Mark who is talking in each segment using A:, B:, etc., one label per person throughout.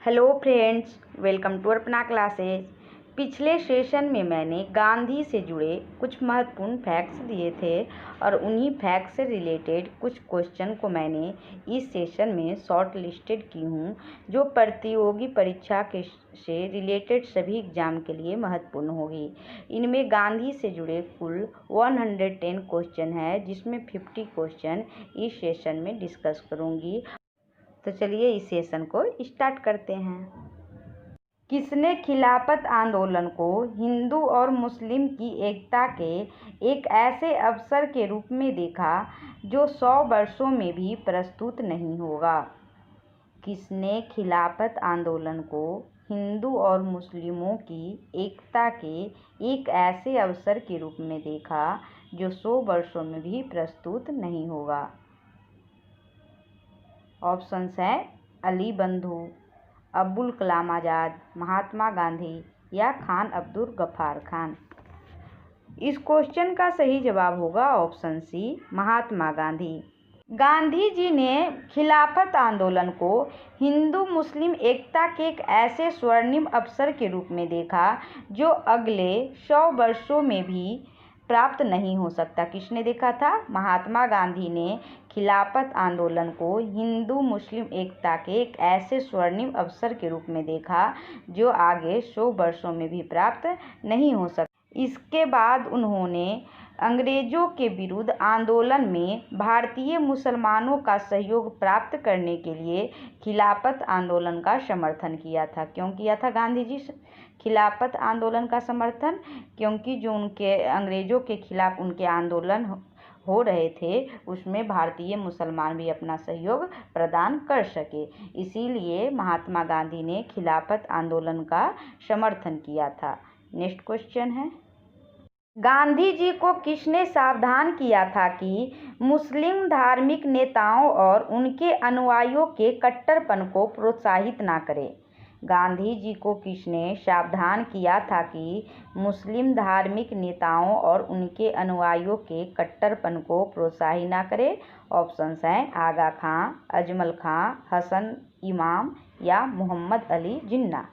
A: Hello friends, welcome to अपना classes. पिछले session में मैंने गांधी से जुड़े कुछ महत्वपूर्ण फैक्ट्स दिए थे और उन्हीं फैक्ट्स से रिलेटेड कुछ क्वेश्चन को मैंने इस सेशन में शॉर्ट लिस्टेड की हूँ, जो प्रतियोगी परीक्षा के से रिलेटेड सभी एग्जाम के लिए महत्वपूर्ण होगी। इनमें गांधी से जुड़े कुल 110 क्वेश्चन है, जिसमें 50 क्वेश्चन इस सेशन में डिस्कस करूँगी। तो चलिए इस सेशन को स्टार्ट करते हैं। किसने खिलाफत आंदोलन को हिंदू और मुस्लिम की एकता के एक ऐसे अवसर के रूप में देखा जो 100 वर्षों में भी प्रस्तुत नहीं होगा? किसने खिलाफत आंदोलन को हिंदू और मुस्लिमों की एकता के एक ऐसे अवसर के रूप में देखा जो 100 वर्षों में भी प्रस्तुत नहीं होगा? ऑप्शंस हैं अली बंधु, अब्दुल कलाम आज़ाद, महात्मा गांधी या खान अब्दुल गफ्फार खान। इस क्वेश्चन का सही जवाब होगा ऑप्शन सी, महात्मा गांधी। गांधी जी ने खिलाफत आंदोलन को हिंदू मुस्लिम एकता के एक ऐसे स्वर्णिम अवसर के रूप में देखा जो अगले 100 वर्षों में भी प्राप्त नहीं हो सकता। किसने देखा था? महात्मा गांधी ने खिलाफत आंदोलन को हिंदू मुस्लिम एकता के एक ऐसे स्वर्णिम अवसर के रूप में देखा जो आगे 100 वर्षों में भी प्राप्त नहीं हो सकता। इसके बाद उन्होंने अंग्रेजों के विरुद्ध आंदोलन में भारतीय मुसलमानों का सहयोग प्राप्त करने के लिए खिलाफत आंदोलन का समर्थन किया था। क्यों किया था गांधी जी खिलाफत आंदोलन का समर्थन? क्योंकि जो उनके अंग्रेजों के खिलाफ उनके आंदोलन हो रहे थे उसमें भारतीय मुसलमान भी अपना सहयोग प्रदान कर सके, इसीलिए महात्मा गांधी ने खिलाफत आंदोलन का समर्थन किया था। नेक्स्ट क्वेश्चन है, गांधी जी को किसने सावधान किया था कि मुस्लिम धार्मिक नेताओं और उनके अनुयायियों के कट्टरपन को प्रोत्साहित ना करें? गांधी जी को किसने सावधान किया था कि मुस्लिम धार्मिक नेताओं और उनके अनुयायियों के कट्टरपन को प्रोत्साहित ना करें? ऑप्शंस हैं आगा खां, अजमल खां, हसन इमाम या मोहम्मद अली जिन्ना।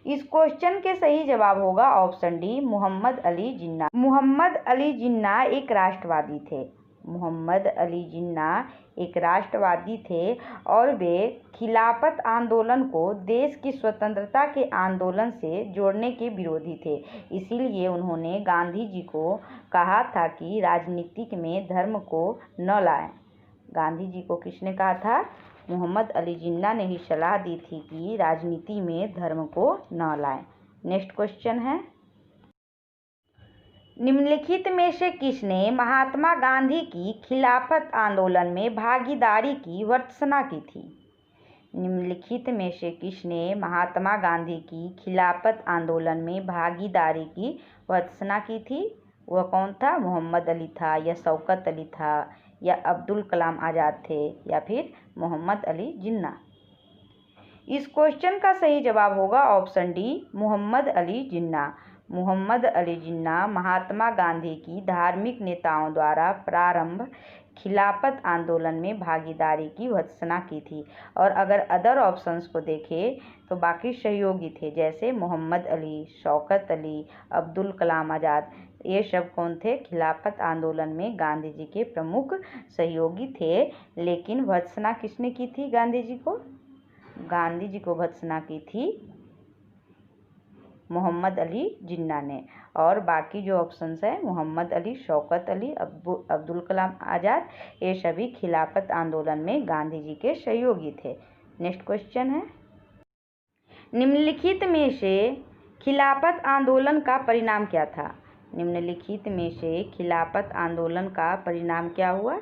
A: इस क्वेश्चन के सही जवाब होगा ऑप्शन डी, मोहम्मद अली जिन्ना। मोहम्मद अली जिन्ना एक राष्ट्रवादी थे। मोहम्मद अली जिन्ना एक राष्ट्रवादी थे और वे खिलाफत आंदोलन को देश की स्वतंत्रता के आंदोलन से जोड़ने के विरोधी थे। इसीलिए उन्होंने गांधी जी को कहा था कि राजनीति में धर्म को न लाएं। गांधी जी को किसने कहा था? मोहम्मद अली जिन्ना ने ही सलाह दी थी कि राजनीति में धर्म को न लाएं। नेक्स्ट क्वेश्चन है, निम्नलिखित में से किसने महात्मा गांधी की खिलाफत आंदोलन में भागीदारी की भर्त्सना की थी? निम्नलिखित में से किसने महात्मा गांधी की खिलाफत आंदोलन में भागीदारी की भर्त्सना की थी? वह कौन था? मोहम्मद अली था या शौकत अली था या अब्दुल कलाम आज़ाद थे या फिर मोहम्मद अली जिन्ना? इस क्वेश्चन का सही जवाब होगा ऑप्शन डी, मोहम्मद अली जिन्ना। मोहम्मद अली जिन्ना महात्मा गांधी की धार्मिक नेताओं द्वारा प्रारंभ खिलाफत आंदोलन में भागीदारी की भर्त्सना की थी। और अगर अदर ऑप्शंस को देखें तो बाकी सहयोगी थे, जैसे मोहम्मद अली, शौकत अली, अब्दुल कलाम आज़ाद। ये सब कौन थे? खिलाफत आंदोलन में गांधी जी के प्रमुख सहयोगी थे। लेकिन भर्त्सना किसने की थी गांधी जी को? गांधी जी को भर्त्सना की थी मोहम्मद अली जिन्ना ने। और बाकी जो ऑप्शंस हैं मोहम्मद अली, शौकत अली, अब्दुल कलाम आज़ाद, ये सभी खिलाफत आंदोलन में गांधी जी के सहयोगी थे। नेक्स्ट क्वेश्चन है, निम्नलिखित में से खिलाफत आंदोलन का परिणाम क्या था? निम्नलिखित में से खिलाफत आंदोलन का परिणाम क्या हुआ?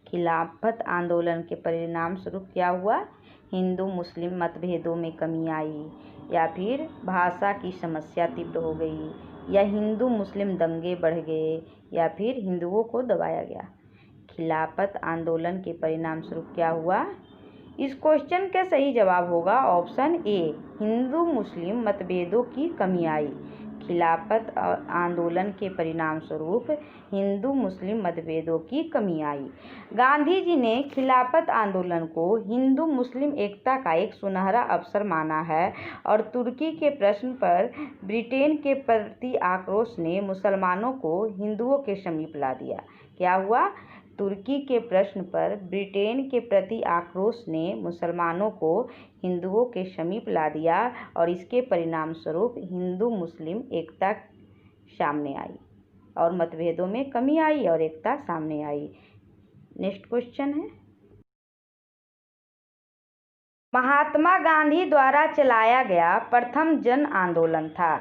A: खिलाफत आंदोलन के परिणाम स्वरूप क्या हुआ? हिंदू मुस्लिम मतभेदों में कमी आई, या फिर भाषा की समस्या तीव्र हो गई, या हिंदू मुस्लिम दंगे बढ़ गए, या फिर हिंदुओं को दबाया गया? खिलाफत आंदोलन के परिणाम स्वरूप क्या हुआ? इस क्वेश्चन का सही जवाब होगा ऑप्शन ए, हिंदू मुस्लिम मतभेदों की कमी आई। खिलाफत आंदोलन के परिणाम स्वरूप हिंदू मुस्लिम मतभेदों की कमी आई। गांधी जी ने खिलाफत आंदोलन को हिंदू मुस्लिम एकता का एक सुनहरा अवसर माना है और तुर्की के प्रश्न पर ब्रिटेन के प्रति आक्रोश ने मुसलमानों को हिंदुओं के समीप ला दिया। क्या हुआ? तुर्की के प्रश्न पर ब्रिटेन के प्रति आक्रोश ने मुसलमानों को हिंदुओं के समीप ला दिया और इसके परिणाम स्वरूप हिंदू मुस्लिम एकता सामने आई और मतभेदों में कमी आई और एकता सामने आई। नेक्स्ट क्वेश्चन है, महात्मा गांधी द्वारा चलाया गया प्रथम जन आंदोलन था।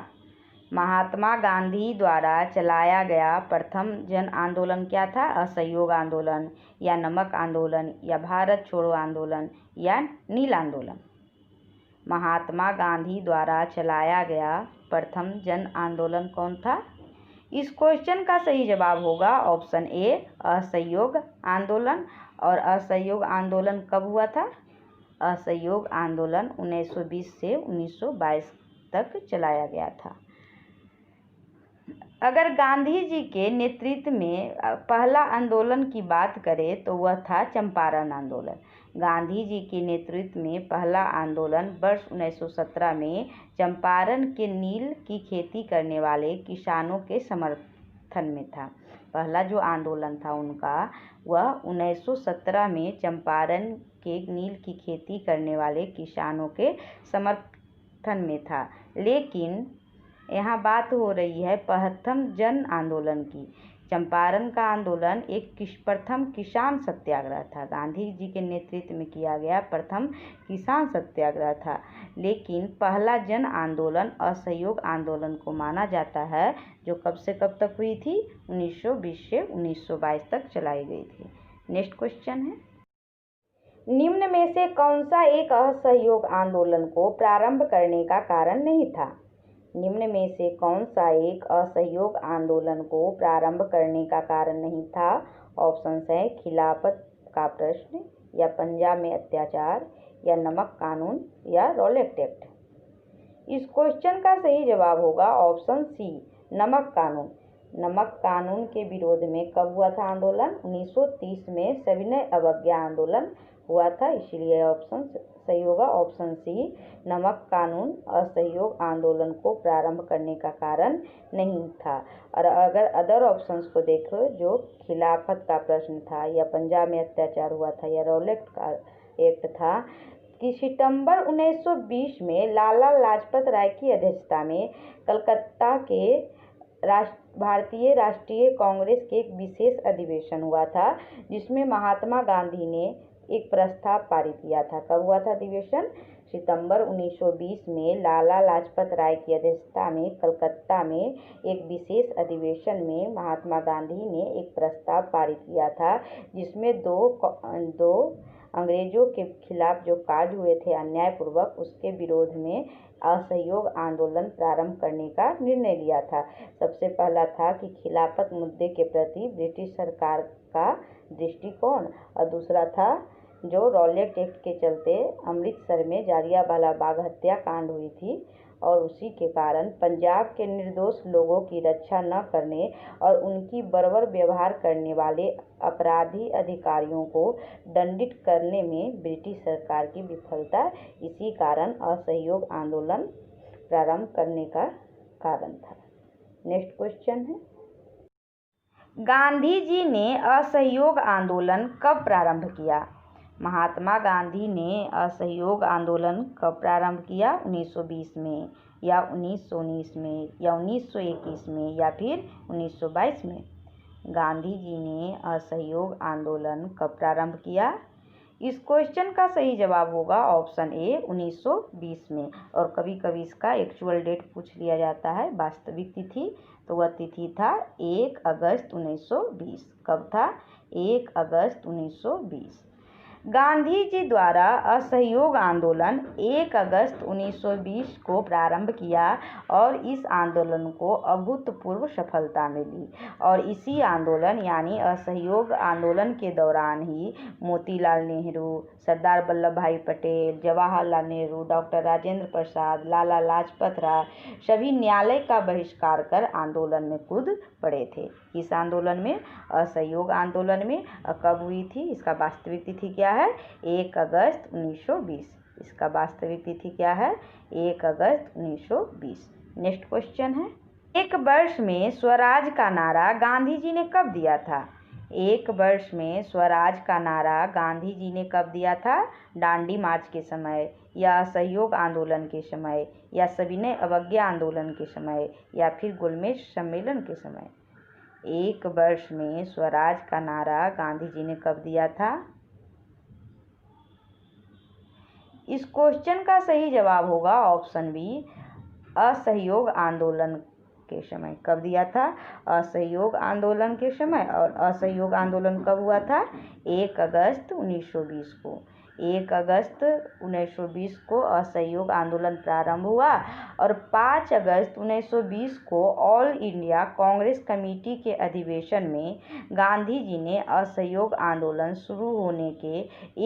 A: महात्मा गांधी द्वारा चलाया गया प्रथम जन आंदोलन क्या था? असहयोग आंदोलन या नमक आंदोलन या भारत छोड़ो आंदोलन या नील आंदोलन। महात्मा गांधी द्वारा चलाया गया प्रथम जन आंदोलन कौन था? इस क्वेश्चन का सही जवाब होगा ऑप्शन ए, असहयोग आंदोलन। और असहयोग आंदोलन कब हुआ था? असहयोग आंदोलन 1920 से 1922 तक चलाया गया था। अगर गांधी जी के नेतृत्व में पहला आंदोलन की बात करें तो वह था चंपारण आंदोलन। गांधी जी के नेतृत्व में पहला आंदोलन वर्ष 1917 में चंपारण के नील की खेती करने वाले किसानों के समर्थन में था। पहला जो आंदोलन था उनका वह 1917 में चंपारण के नील की खेती करने वाले किसानों के समर्थन में था। लेकिन यहाँ बात हो रही है प्रथम जन आंदोलन की। चंपारण का आंदोलन एक प्रथम किसान सत्याग्रह था। गांधी जी के नेतृत्व में किया गया प्रथम किसान सत्याग्रह था। लेकिन पहला जन आंदोलन असहयोग आंदोलन को माना जाता है, जो कब से कब तक हुई थी? 1920 से 1922 तक चलाई गई थी। नेक्स्ट क्वेश्चन है, निम्न में से कौन सा एक असहयोग आंदोलन को प्रारंभ करने का कारण नहीं था? निम्न में से कौन सा एक असहयोग आंदोलन को प्रारंभ करने का कारण नहीं था? ऑप्शंस है खिलाफत का प्रश्न या पंजाब में अत्याचार या नमक कानून या रॉलेट एक्ट। इस क्वेश्चन का सही जवाब होगा ऑप्शन सी, नमक कानून। नमक कानून के विरोध में कब हुआ था आंदोलन? 1930 में सविनय अवज्ञा आंदोलन हुआ था, इसीलिए ऑप्शन सही होगा ऑप्शन सी, नमक कानून असहयोग आंदोलन को प्रारंभ करने का कारण नहीं था। और अगर अदर ऑप्शंस को देखो, जो खिलाफत का प्रश्न था या पंजाब में अत्याचार हुआ था या रॉलेट का एक्ट था, कि सितंबर 1920 में लाला लाजपत राय की अध्यक्षता में कलकत्ता के भारतीय राष्ट्रीय कांग्रेस के एक विशेष अधिवेशन हुआ था, जिसमें महात्मा गांधी ने एक प्रस्ताव पारित किया था। कब हुआ था अधिवेशन? सितंबर 1920 में लाला लाजपत राय की अध्यक्षता में कलकत्ता में एक विशेष अधिवेशन में महात्मा गांधी ने एक प्रस्ताव पारित किया था, जिसमें दो अंग्रेजों के खिलाफ जो कार्य हुए थे अन्यायपूर्वक, उसके विरोध में असहयोग आंदोलन प्रारंभ करने का निर्णय लिया था। सबसे पहला था कि खिलाफत मुद्दे के प्रति ब्रिटिश सरकार का दृष्टिकोण, और दूसरा था जो रॉलेट एक्ट के चलते अमृतसर में जालियांवाला बाग हत्याकांड हुई थी और उसी के कारण पंजाब के निर्दोष लोगों की रक्षा न करने और उनकी बर्बर व्यवहार करने वाले अपराधी अधिकारियों को दंडित करने में ब्रिटिश सरकार की विफलता, इसी कारण असहयोग आंदोलन प्रारंभ करने का कारण था। नेक्स्ट क्वेश्चन है, गांधी जी ने असहयोग आंदोलन कब प्रारंभ किया? महात्मा गांधी ने असहयोग आंदोलन कब प्रारंभ किया? 1920 में या 1919 में या 1921 में या फिर 1922 में? गांधी जी ने असहयोग आंदोलन कब प्रारंभ किया? इस क्वेश्चन का सही जवाब होगा ऑप्शन ए, 1920 में। और कभी कभी इसका एक्चुअल डेट पूछ लिया जाता है, वास्तविक तिथि, तो वह तिथि था 1 अगस्त 1920। कब था? 1 अगस्त 1920। गांधी जी द्वारा असहयोग आंदोलन 1 अगस्त 1920 को प्रारंभ किया और इस आंदोलन को अभूतपूर्व सफलता मिली और इसी आंदोलन यानी असहयोग आंदोलन के दौरान ही मोतीलाल नेहरू, सरदार वल्लभ भाई पटेल, जवाहरलाल नेहरू, डॉक्टर राजेंद्र प्रसाद, लाला लाजपत राय सभी न्यायालय का बहिष्कार कर आंदोलन में कूद पड़े थे। इस आंदोलन में, असहयोग आंदोलन में कब हुई थी? इसका वास्तविक तिथि क्या है? 1 अगस्त 1920। इसका वास्तविक तिथि क्या है? 1 अगस्त 1920। नेक्स्ट क्वेश्चन है, एक वर्ष में स्वराज का नारा गांधी जी ने कब दिया था? एक वर्ष में स्वराज का नारा गांधी जी ने कब दिया था? दांडी मार्च के समय, या असहयोग आंदोलन के समय, या सविनय अवज्ञा आंदोलन के समय, या फिर गोलमेज सम्मेलन के समय? एक वर्ष में स्वराज का नारा गांधी जी ने कब दिया था? इस क्वेश्चन का सही जवाब होगा ऑप्शन बी, असहयोग आंदोलन के समय। कब दिया था? असहयोग आंदोलन के समय। और असहयोग आंदोलन कब हुआ था? 1 अगस्त 1920 को। 1 अगस्त 1920 को असहयोग आंदोलन प्रारंभ हुआ और 5 अगस्त 1920 को ऑल इंडिया कांग्रेस कमेटी के अधिवेशन में गांधी जी ने असहयोग आंदोलन शुरू होने के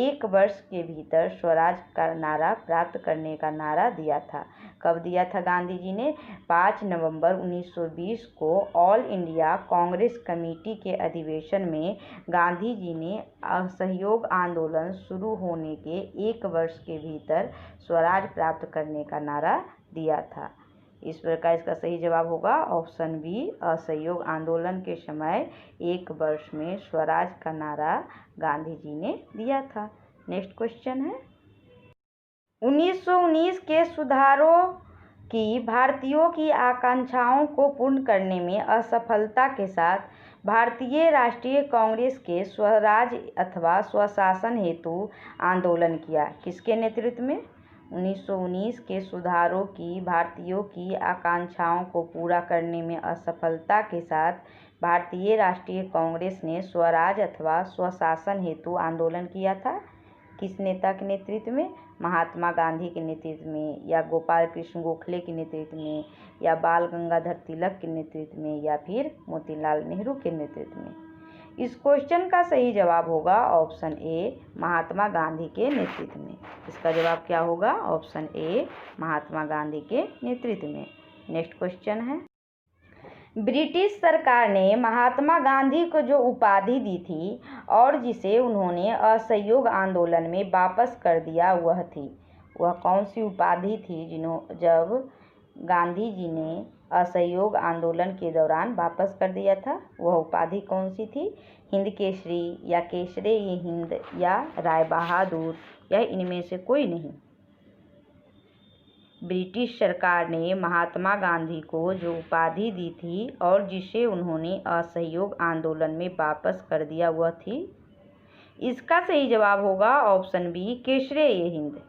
A: 1 वर्ष के भीतर स्वराज का नारा प्राप्त करने का नारा दिया था। कब दिया था गांधी जी ने? 5 नवंबर 1920 को ऑल इंडिया कांग्रेस कमेटी के अधिवेशन में गांधी जी ने असहयोग आंदोलन शुरू होने के 1 वर्ष के भीतर स्वराज प्राप्त करने का नारा दिया था। इस प्रकार इसका सही जवाब होगा ऑप्शन बी, असहयोग आंदोलन के समय 1 वर्ष में स्वराज का नारा गांधी जी ने दिया था। नेक्स्ट क्वेश्चन है, 1919 के सुधारों की भारतीयों की आकांक्षाओं को पूर्ण करने में असफलता के साथ भारतीय राष्ट्रीय कांग्रेस के स्वराज अथवा स्वशासन हेतु आंदोलन किया। किसके नेतृत्व में? 1919 के सुधारों की भारतीयों की आकांक्षाओं को पूरा करने में असफलता के साथ भारतीय राष्ट्रीय कांग्रेस ने स्वराज अथवा स्वशासन हेतु आंदोलन किया था। किस नेता के नेतृत्व में? महात्मा गांधी के नेतृत्व में, या गोपाल कृष्ण गोखले के नेतृत्व में, या बाल गंगाधर तिलक के नेतृत्व में, या फिर मोतीलाल नेहरू के नेतृत्व में? इस क्वेश्चन का सही जवाब होगा ऑप्शन ए, महात्मा गांधी के नेतृत्व में। इसका जवाब क्या होगा? ऑप्शन ए, महात्मा गांधी के नेतृत्व में। नेक्स्ट क्वेश्चन है, ब्रिटिश सरकार ने महात्मा गांधी को जो उपाधि दी थी और जिसे उन्होंने असहयोग आंदोलन में वापस कर दिया वह थी, वह कौन सी उपाधि थी जब गांधी जी ने असहयोग आंदोलन के दौरान वापस कर दिया था? वह उपाधि कौन सी थी? हिंद केसरी, या केसरे ये हिंद, या राय बहादुर, या इनमें से कोई नहीं? ब्रिटिश सरकार ने महात्मा गांधी को जो उपाधि दी थी और जिसे उन्होंने असहयोग आंदोलन में वापस कर दिया वह थी? इसका सही जवाब होगा ऑप्शन बी, केसरे ये हिंद।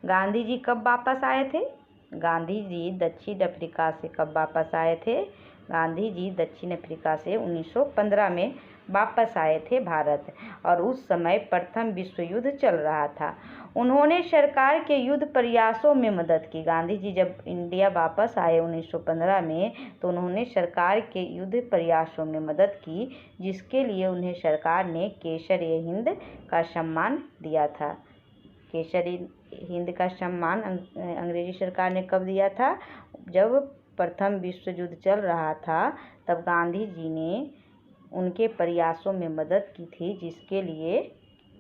A: गांधी जी कब वापस आए थे? गांधी जी दक्षिण अफ्रीका से कब वापस आए थे? गांधी जी दक्षिण अफ्रीका से 1915 में वापस आए थे भारत, और उस समय प्रथम विश्व युद्ध चल रहा था। उन्होंने सरकार के युद्ध प्रयासों में मदद की। गांधी जी जब इंडिया वापस आए 1915 में, तो उन्होंने सरकार के युद्ध प्रयासों में मदद की, जिसके लिए उन्हें सरकार ने केसर-ए-हिंद का सम्मान दिया था। केसर-ए-हिंद का सम्मान अंग्रेजी सरकार ने कब दिया था? जब प्रथम विश्व युद्ध चल रहा था, तब गांधी जी ने उनके प्रयासों में मदद की थी, जिसके लिए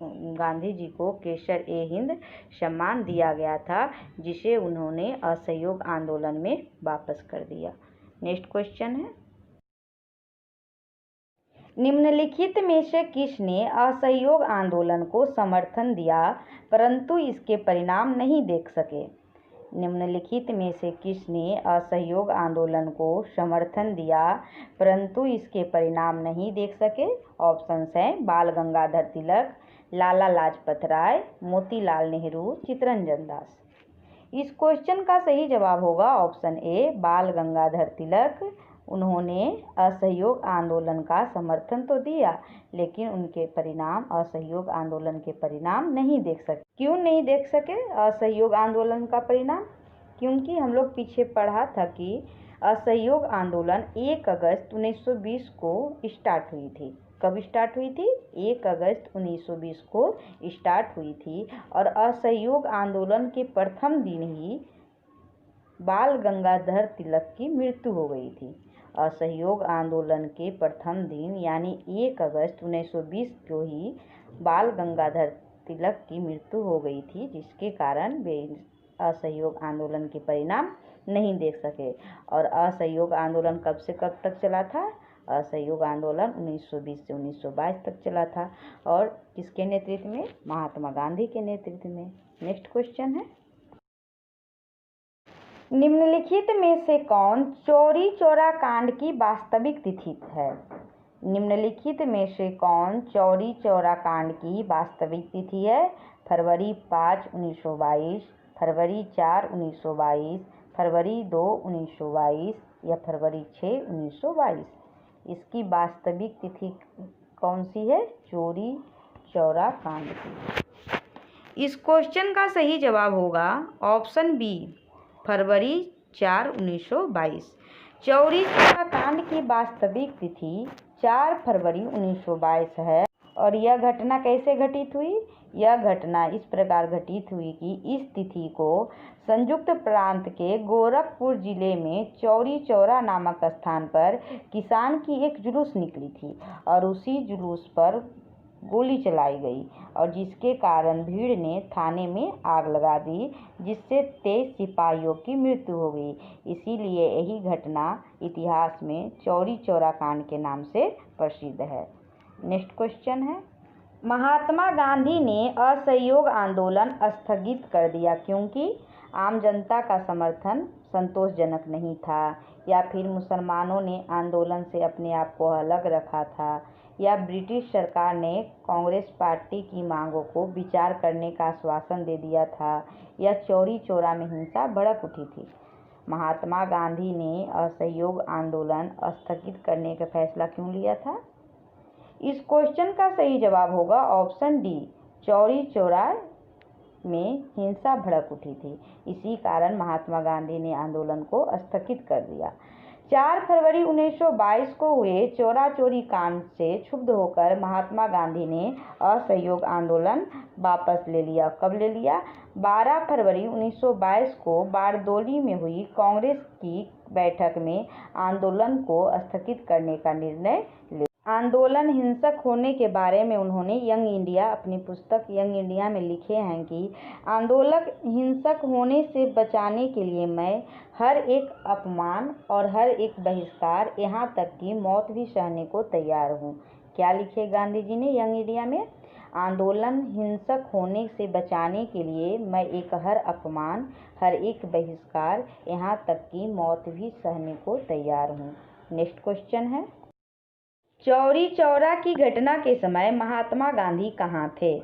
A: गांधी जी को केसर-ए-हिंद सम्मान दिया गया था, जिसे उन्होंने असहयोग आंदोलन में वापस कर दिया। नेक्स्ट क्वेश्चन है, निम्नलिखित में से किसने असहयोग आंदोलन को समर्थन दिया परंतु इसके परिणाम नहीं देख सके? निम्नलिखित में से किसने असहयोग आंदोलन को समर्थन दिया परंतु इसके परिणाम नहीं देख सके? ऑप्शंस हैं बाल गंगाधर तिलक, लाला लाजपत राय, मोतीलाल नेहरू, चित्तरंजन दास। इस क्वेश्चन का सही जवाब होगा ऑप्शन ए, बाल गंगाधर तिलक उन्होंने असहयोग आंदोलन का समर्थन तो दिया, लेकिन उनके परिणाम असहयोग आंदोलन के परिणाम नहीं देख सके। क्यों नहीं देख सके असहयोग आंदोलन का परिणाम? क्योंकि हम लोग पीछे पढ़ा था कि असहयोग आंदोलन 1 अगस्त 1920 को स्टार्ट हुई थी। कब स्टार्ट हुई थी? 1 अगस्त 1920 को स्टार्ट हुई थी और असहयोग आंदोलन के प्रथम दिन ही बाल गंगाधर तिलक की मृत्यु हो गई थी। असहयोग आंदोलन के प्रथम दिन यानी 1 अगस्त 1920 को ही बाल गंगाधर तिलक की मृत्यु हो गई थी, जिसके कारण वे असहयोग आंदोलन के परिणाम नहीं देख सके। और असहयोग आंदोलन कब से कब तक चला था? असहयोग आंदोलन 1920 से 1922 तक चला था। और किसके नेतृत्व में? महात्मा गांधी के नेतृत्व में। नेक्स्ट क्वेश्चन है, निम्नलिखित में से कौन चौरी चौरा कांड की वास्तविक तिथि है? निम्नलिखित में से कौन चौरी चौरा कांड की वास्तविक तिथि है? फरवरी 5, 1922, फरवरी 4, 1922, फरवरी 2, 1922 या फरवरी 6, 1922? इसकी वास्तविक तिथि कौन सी है? चौरी चौरा कांड की। इस क्वेश्चन का सही जवाब होगा ऑप्शन बी, फरवरी 4, 1922। चौरी चौरा कांड की वास्तविक तिथि 4 फरवरी 1922 है। और यह घटना कैसे घटित हुई? यह घटना इस प्रकार घटित हुई कि इस तिथि को संयुक्त प्रांत के गोरखपुर जिले में चौरी चौरा नामक स्थान पर किसान की एक जुलूस निकली थी और उसी जुलूस पर गोली चलाई गई और जिसके कारण भीड़ ने थाने में आग लगा दी, जिससे 23 सिपाहियों की मृत्यु हो गई। इसीलिए यही घटना इतिहास में चौरी चौरा कांड के नाम से प्रसिद्ध है। नेक्स्ट क्वेश्चन है, महात्मा गांधी ने असहयोग आंदोलन स्थगित कर दिया क्योंकि आम जनता का समर्थन संतोषजनक नहीं था, या फिर मुसलमानों ने आंदोलन से अपने आप को अलग रखा था, या ब्रिटिश सरकार ने कांग्रेस पार्टी की मांगों को विचार करने का आश्वासन दे दिया था, या चौरी चौरा में हिंसा भड़क उठी थी। महात्मा गांधी ने असहयोग आंदोलन स्थगित करने का फैसला क्यों लिया था? इस क्वेश्चन का सही जवाब होगा ऑप्शन डी, चौरी चौरा में हिंसा भड़क उठी थी। इसी कारण महात्मा गांधी ने आंदोलन को स्थगित कर दिया। 4 फरवरी 1922 को हुए चौरा चौरी कांड से क्षुब्ध होकर महात्मा गांधी ने असहयोग आंदोलन वापस ले लिया। कब ले लिया? 12 फरवरी 1922 को बारदोली में हुई कांग्रेस की बैठक में आंदोलन को स्थगित करने का निर्णय लिया। आंदोलन हिंसक होने के बारे में उन्होंने यंग इंडिया अपनी पुस्तक यंग इंडिया में लिखे हैं कि आंदोलन हिंसक होने से बचाने के लिए मैं हर एक अपमान और हर एक बहिष्कार, यहाँ तक कि मौत भी सहने को तैयार हूँ। क्या लिखे गांधी जी ने यंग इंडिया में? आंदोलन हिंसक होने से बचाने के लिए मैं एक हर अपमान, हर एक बहिष्कार, यहाँ तक कि मौत भी सहने को तैयार हूँ। नेक्स्ट क्वेश्चन है, चौरी चौरा की घटना के समय महात्मा गांधी कहाँ थे?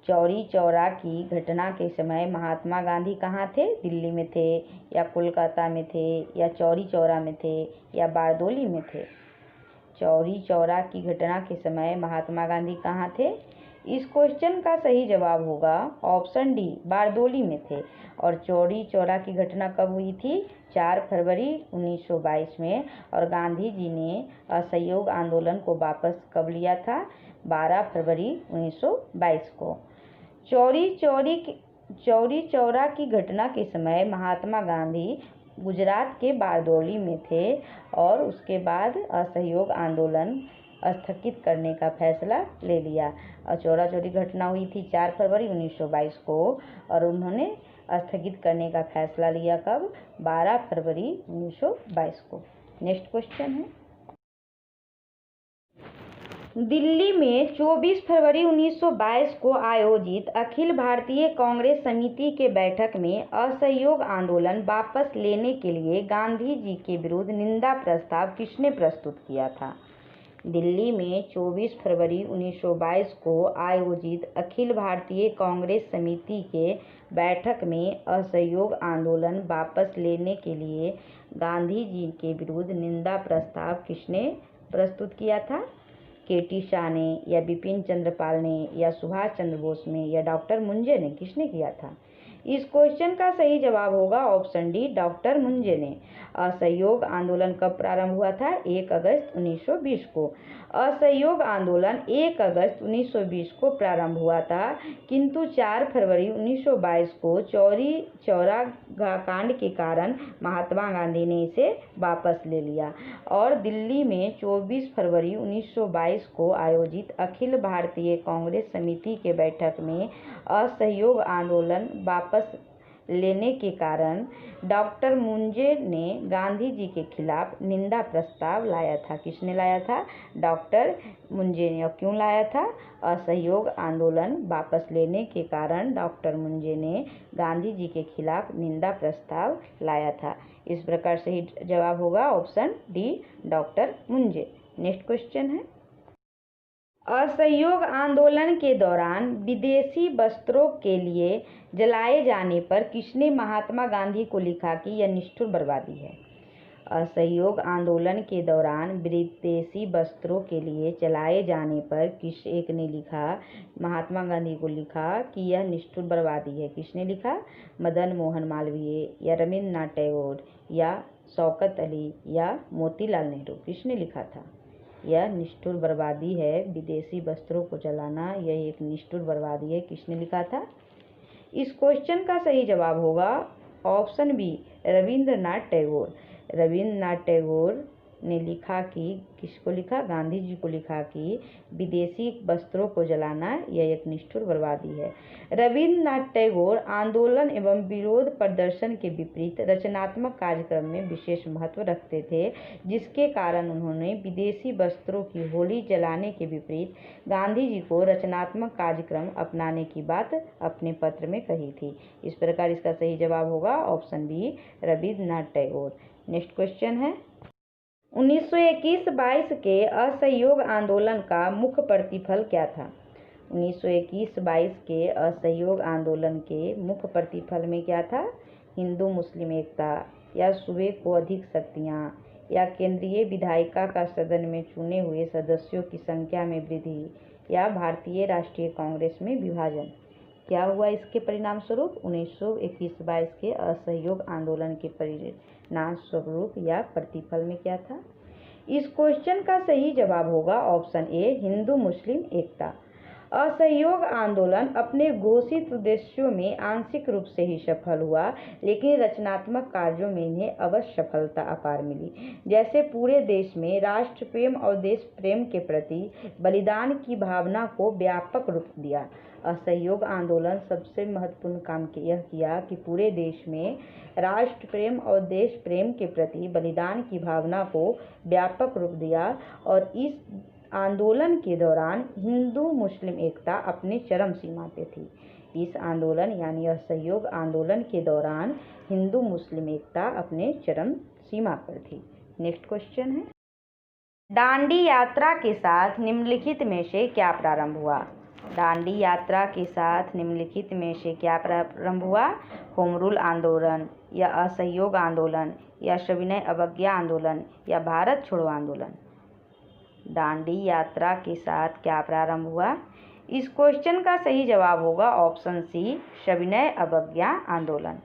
A: चौरी चौरा की घटना के समय महात्मा गांधी कहाँ थे? दिल्ली में थे, या कोलकाता में थे, या चौरी चौरा में थे, या बारदोली में थे? चौरी चौरा की घटना के समय महात्मा गांधी कहाँ थे? इस क्वेश्चन का सही जवाब होगा ऑप्शन डी, बारदोली में थे। और चौरी चौरा की घटना कब हुई थी? 4 फरवरी 1922 में। और गांधी जी ने असहयोग आंदोलन को वापस कब लिया था? 12 फरवरी 1922 को। चौरी चौरा की घटना के समय महात्मा गांधी गुजरात के बारदोली में थे और उसके बाद असहयोग आंदोलन स्थगित करने का फैसला ले लिया। और चौरा चौरी घटना हुई थी 4 फरवरी 1922 को और उन्होंने स्थगित करने का फैसला लिया कब? 12 फरवरी 1922 को। नेक्स्ट क्वेश्चन है, दिल्ली में 24 फरवरी 1922 को आयोजित अखिल भारतीय कांग्रेस समिति के बैठक में असहयोग आंदोलन वापस लेने के लिए गांधी जी के विरुद्ध निंदा प्रस्ताव किसने प्रस्तुत किया था? दिल्ली में 24 फरवरी 1922 को आयोजित अखिल भारतीय कांग्रेस समिति के बैठक में असहयोग आंदोलन वापस लेने के लिए गांधी जी के विरुद्ध निंदा प्रस्ताव किसने प्रस्तुत किया था? केटी शाह ने, या बिपिन चंद्र पाल ने, या सुभाष चंद्र बोस ने, या डॉक्टर मुंजे ने? किसने किया था? इस क्वेश्चन का सही जवाब होगा ऑप्शन डी, डॉक्टर मुंजे ने। असहयोग आंदोलन कब प्रारंभ हुआ था? 1 अगस्त 1920 को। असहयोग आंदोलन 1 अगस्त 1920 को प्रारंभ हुआ था, किंतु 4 फरवरी 1922 को चौरी चौरा कांड के कारण महात्मा गांधी ने इसे वापस ले लिया और दिल्ली में 24 फरवरी 1922 को आयोजित अखिल भारतीय कांग्रेस समिति के बैठक में असहयोग आंदोलन वापस लेने के कारण डॉक्टर मुंजे ने गांधी जी के खिलाफ निंदा प्रस्ताव लाया था। किसने लाया था? डॉक्टर मुंजे ने। और क्यों लाया था? असहयोग आंदोलन वापस लेने के कारण डॉक्टर मुंजे ने गांधी जी के खिलाफ निंदा प्रस्ताव लाया था। इस प्रकार सही जवाब होगा option D, doctor Munje. Next question है, असहयोग आंदोलन के दौरान विदेशी वस्त्रों के लिए जलाए जाने पर किसने महात्मा गांधी को लिखा कि यह निष्ठुर बर्बादी है? असहयोग आंदोलन के दौरान विदेशी वस्त्रों के लिए जलाए जाने पर किस एक ने लिखा, महात्मा गांधी को लिखा कि यह निष्ठुर बर्बादी है? किसने लिखा? मदन मोहन मालवीय, या रविंद्रनाथ टैगोर, या शौकत अली, या मोतीलाल नेहरू? किसने लिखा था? यह निष्ठुर बर्बादी है, विदेशी वस्त्रों को जलाना यह एक निष्ठुर बर्बादी है। किसने लिखा था? इस क्वेश्चन का सही जवाब होगा ऑप्शन बी, रविंद्रनाथ टैगोर। रविंद्रनाथ टैगोर ने लिखा कि, किसको लिखा? गांधी जी को लिखा कि विदेशी वस्त्रों को जलाना यह एक निष्ठुर बर्बादी है। रविंद्रनाथ टैगोर आंदोलन एवं विरोध प्रदर्शन के विपरीत रचनात्मक कार्यक्रम में विशेष महत्व रखते थे, जिसके कारण उन्होंने विदेशी वस्त्रों की होली जलाने के विपरीत गांधी जी को रचनात्मक कार्यक्रम अपनाने की बात अपने पत्र में कही थी। इस प्रकार इसका सही जवाब होगा option B, Rabindranath Tagore. Next question है, 1921-22 के असहयोग आंदोलन का मुख्य प्रतिफल क्या था? 1921-22 के असहयोग आंदोलन के मुख्य प्रतिफल में क्या था? हिंदू मुस्लिम एकता, या सूबे को अधिक शक्तियाँ, या केंद्रीय विधायिका का सदन में चुने हुए सदस्यों की संख्या में वृद्धि, या भारतीय राष्ट्रीय कांग्रेस में विभाजन? क्या हुआ इसके परिणाम स्वरूप? 1921-22 के असहयोग आंदोलन के परिणाम स्वरूप या प्रतिफल में क्या था? इस क्वेश्चन का सही जवाब होगा ऑप्शन ए, हिंदू मुस्लिम एकता। असहयोग आंदोलन अपने घोषित उद्देश्यों में आंशिक रूप से ही सफल हुआ, लेकिन रचनात्मक कार्यों में इन्हें अवश्य सफलता अपार मिली। जैसे पूरे देश में राष्ट्र प्रेम और देश प्रेम के प्रति बलिदान की भावना को व्यापक रूप दिया। असहयोग आंदोलन सबसे महत्वपूर्ण काम यह किया कि पूरे देश में राष्ट्र प्रेम और देश प्रेम के प्रति बलिदान की भावना को व्यापक रूप दिया, और इस आंदोलन के दौरान हिंदू मुस्लिम एकता अपने चरम सीमा पे थी। इस आंदोलन यानी असहयोग आंदोलन के दौरान हिंदू मुस्लिम एकता अपने चरम सीमा पर थी। नेक्स्ट क्वेश्चन है, दांडी यात्रा के साथ निम्नलिखित में से क्या प्रारंभ हुआ? दांडी यात्रा के साथ निम्नलिखित में से क्या प्रारंभ हुआ? होम रूल आंदोलन, या असहयोग आंदोलन, या सविनय अवज्ञा आंदोलन, या भारत छोड़ो आंदोलन? दांडी यात्रा के साथ क्या प्रारंभ हुआ? इस क्वेश्चन का सही जवाब होगा ऑप्शन सी, सविनय अवज्ञा आंदोलन।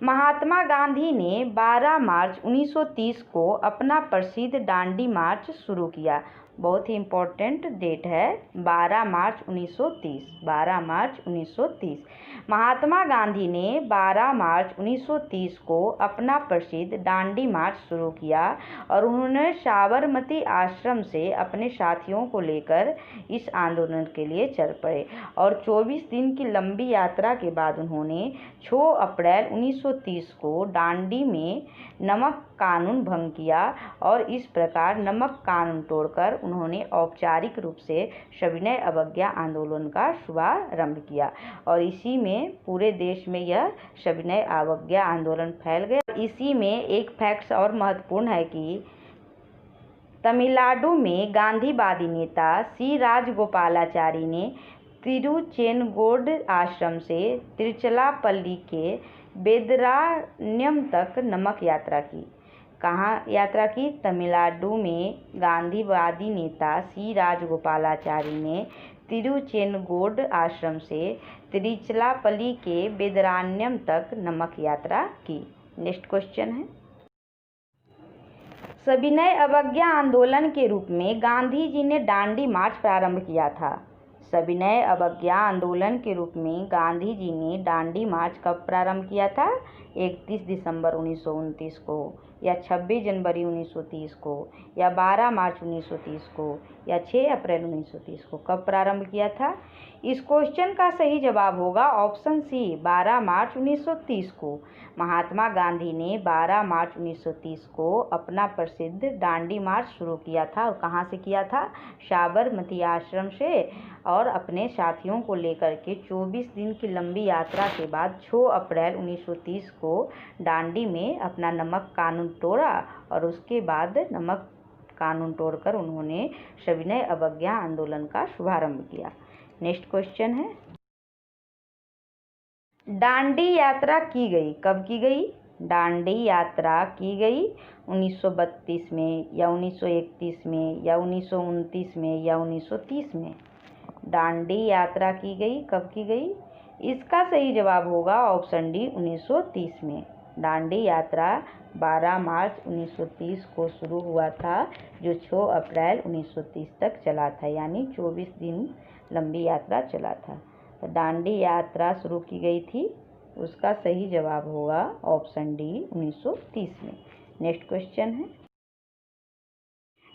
A: महात्मा गांधी ने 12 मार्च 1930 को अपना प्रसिद्ध दांडी मार्च शुरू किया। बहुत ही इम्पोर्टेंट डेट है, 12 मार्च 1930। 12 मार्च 1930 महात्मा गांधी ने 12 मार्च 1930 को अपना प्रसिद्ध दांडी मार्च शुरू किया, और उन्होंने साबरमती आश्रम से अपने साथियों को लेकर इस आंदोलन के लिए चल पड़े, और 24 दिन की लंबी यात्रा के बाद उन्होंने 6 अप्रैल 1930 को दांडी में नमक कानून भंग किया, और इस प्रकार नमक कानून तोड़कर उन्होंने औपचारिक रूप से सविनय अवज्ञा आंदोलन का शुभारंभ किया, और इसी में पूरे देश में यह सविनय अवज्ञा आंदोलन फैल गया। इसी में एक फैक्ट्स और महत्वपूर्ण है कि तमिलनाडु में गांधीवादी नेता सी राजगोपालाचारी ने तिरुचेनगोड आश्रम से तिरुचिरापल्ली के वेदारण्यम तक नमक यात्रा की? कहाँ यात्रा की? तमिलनाडु में गांधीवादी नेता सी राजगोपालाचारी ने तिरुचेनगोड आश्रम से तिरुचिरापल्ली के वेदारण्यम तक नमक यात्रा की। नेक्स्ट क्वेश्चन है, सविनय अवज्ञा आंदोलन के रूप में गांधी जी ने दांडी मार्च प्रारंभ किया था। सविनय अवज्ञा आंदोलन के रूप में गांधी जी ने दांडी मार्च कब प्रारंभ किया था? 31 दिसंबर 1929 को, या 26 जनवरी 1930 को, या 12 मार्च 1930 को, या 6 अप्रैल 1930 को। कब प्रारंभ किया था? इस क्वेश्चन का सही जवाब होगा ऑप्शन सी, 12 मार्च 1930 को। महात्मा गांधी ने 12 मार्च 1930 को अपना प्रसिद्ध दांडी मार्च शुरू किया था। और कहाँ से किया था? साबरमती आश्रम से। और अपने साथियों को लेकर के 24 दिन की लंबी यात्रा के बाद 6 अप्रैल 1930 को दांडी में अपना नमक कानून तोड़ा। और उसके बाद नमक कानून तोड़कर उन्होंने सविनय अवज्ञा आंदोलन का शुभारंभ किया। नेक्स्ट क्वेश्चन है, दांडी यात्रा की गई, कब की गई? दांडी यात्रा की गई 1932 में, या 1931 में, या 1929 में, या 1930 में। दांडी यात्रा की गई, कब की गई? इसका सही जवाब होगा ऑप्शन डी, 1930 में। दांडी यात्रा 12 मार्च 1930 को शुरू हुआ था, जो 6 अप्रैल 1930 तक चला था, यानी 24 दिन लंबी यात्रा चला था। तो दांडी यात्रा शुरू की गई थी, उसका सही जवाब होगा ऑप्शन डी, 1930 में। नेक्स्ट क्वेश्चन है,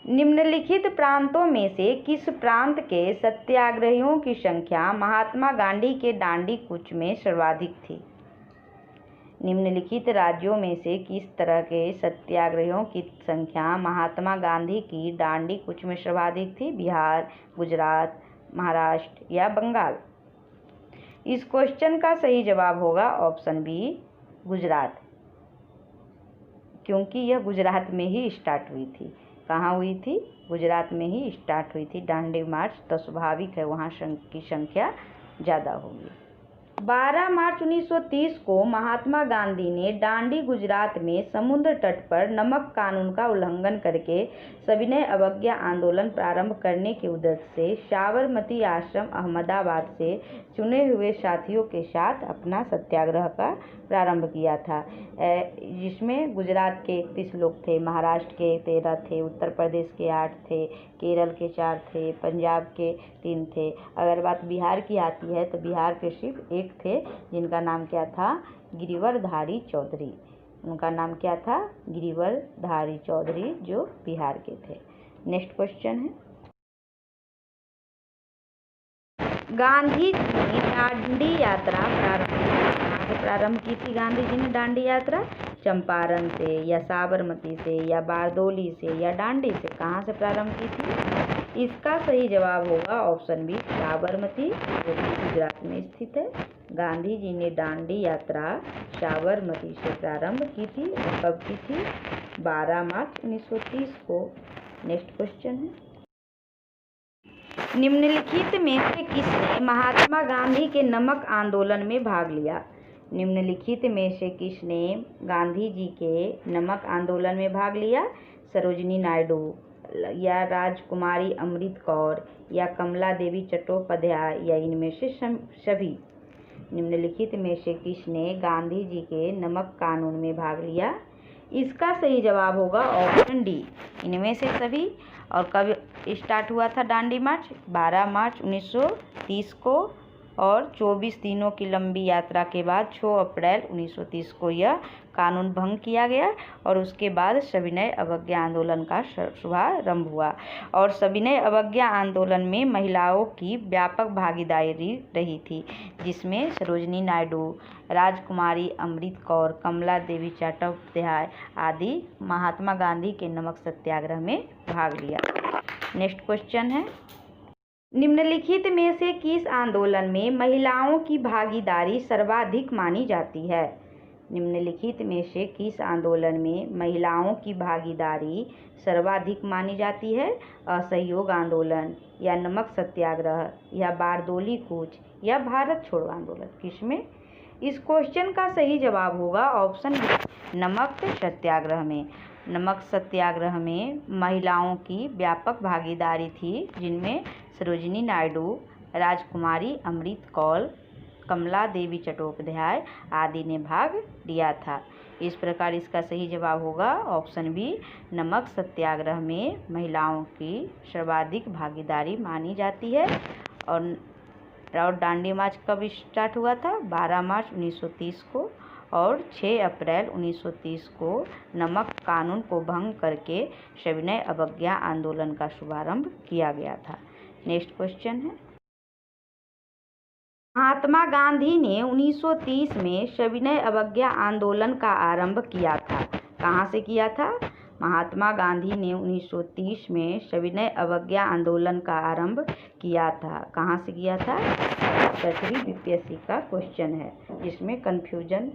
A: निम्नलिखित प्रांतों में से किस प्रांत के सत्याग्रहियों की संख्या महात्मा गांधी के दांडी कूच में सर्वाधिक थी? निम्नलिखित राज्यों में से किस तरह के सत्याग्रहियों की संख्या महात्मा गांधी की दांडी कूच में सर्वाधिक थी? बिहार, गुजरात, महाराष्ट्र या बंगाल? इस क्वेश्चन का सही जवाब होगा ऑप्शन बी, गुजरात, क्योंकि यह गुजरात में ही स्टार्ट हुई थी। कहाँ हुई थी? गुजरात में ही स्टार्ट हुई थी दांडी मार्च, तो स्वाभाविक है वहाँ की संख्या ज़्यादा होगी। 12 मार्च 1930 को महात्मा गांधी ने दांडी गुजरात में समुद्र तट पर नमक कानून का उल्लंघन करके सविनय अवज्ञा आंदोलन प्रारंभ करने के उद्देश्य से साबरमती आश्रम अहमदाबाद से चुने हुए साथियों के साथ अपना सत्याग्रह का प्रारंभ किया था, जिसमें गुजरात के 31 लोग थे, महाराष्ट्र के 13 थे, उत्तर प्रदेश के 8 थे, केरल के 4 थे, पंजाब के 3 थे। अगर बात बिहार की आती है तो बिहार के सिर्फ 1 थे, जिनका नाम क्या था? गिरिवरधारी चौधरी। उनका नाम क्या था? गिरिवरधारी चौधरी, जो बिहार के थे। नेक्स्ट क्वेश्चन है, गांधी जी ने दांडी यात्रा प्रारंभ की थी? गांधी जी ने दांडी यात्रा चंपारण से, या साबरमती से, या बारदोली से, या दांडी से? कहाँ से प्रारंभ की थी? इसका सही जवाब होगा ऑप्शन बी, साबरमती, जो कि गुजरात में स्थित है। गांधी जी ने दांडी यात्रा साबरमती से प्रारंभ की थी। और कब की थी? 12 मार्च 1930 को। नेक्स्ट क्वेश्चन है, निम्नलिखित में से किसने महात्मा गांधी के नमक आंदोलन में भाग लिया? निम्नलिखित में से किसने गांधी जी के नमक आंदोलन में भाग लिया? सरोजिनी नायडू, या राजकुमारी अमृत कौर, या कमला देवी चट्टोपाध्याय, या इनमें से सभी? निम्नलिखित में से किसने गांधी जी के नमक कानून में भाग लिया? इसका सही जवाब होगा ऑप्शन डी, इनमें से सभी। और कब स्टार्ट हुआ था दांडी मार्च? 12 मार्च 1930 को, और 24 दिनों की लंबी यात्रा के बाद 6 अप्रैल 1930 को यह कानून भंग किया गया। और उसके बाद सविनय अवज्ञा आंदोलन का शुभारंभ हुआ। और सविनय अवज्ञा आंदोलन में महिलाओं की व्यापक भागीदारी रही थी, जिसमें सरोजिनी नायडू, राजकुमारी अमृत कौर, कमला देवी चट्टोपाध्याय आदि महात्मा गांधी के नमक सत्याग्रह में भाग लिया। नेक्स्ट क्वेश्चन है, निम्नलिखित में से किस आंदोलन में महिलाओं की भागीदारी सर्वाधिक मानी जाती है? निम्नलिखित में से किस आंदोलन में महिलाओं की भागीदारी सर्वाधिक मानी जाती है? असहयोग आंदोलन, या नमक सत्याग्रह, या बारदोली कूच, या भारत छोड़ो आंदोलन? किसमें? इस क्वेश्चन का सही जवाब होगा ऑप्शन बी, नमक सत्याग्रह में। नमक सत्याग्रह में महिलाओं की व्यापक भागीदारी थी, जिनमें सरोजिनी नायडू, राजकुमारी अमृत कौर, कमला देवी चट्टोपाध्याय आदि ने भाग लिया था। इस प्रकार इसका सही जवाब होगा ऑप्शन बी, नमक सत्याग्रह में महिलाओं की सर्वाधिक भागीदारी मानी जाती है। और दांडी मार्च कब स्टार्ट हुआ था? 12 मार्च 1930 को, और 6 अप्रैल 1930 को नमक कानून को भंग करके सविनय अवज्ञा आंदोलन का शुभारंभ किया गया था। नेक्स्ट क्वेश्चन है, महात्मा गांधी ने 1930 में सविनय अवज्ञा आंदोलन का आरंभ किया था। कहाँ से किया था? महात्मा गांधी ने 1930 में सविनय अवज्ञा आंदोलन का आरंभ किया था। कहाँ से किया था? 10वीं बीपीएससी का क्वेश्चन है, जिसमें कन्फ्यूजन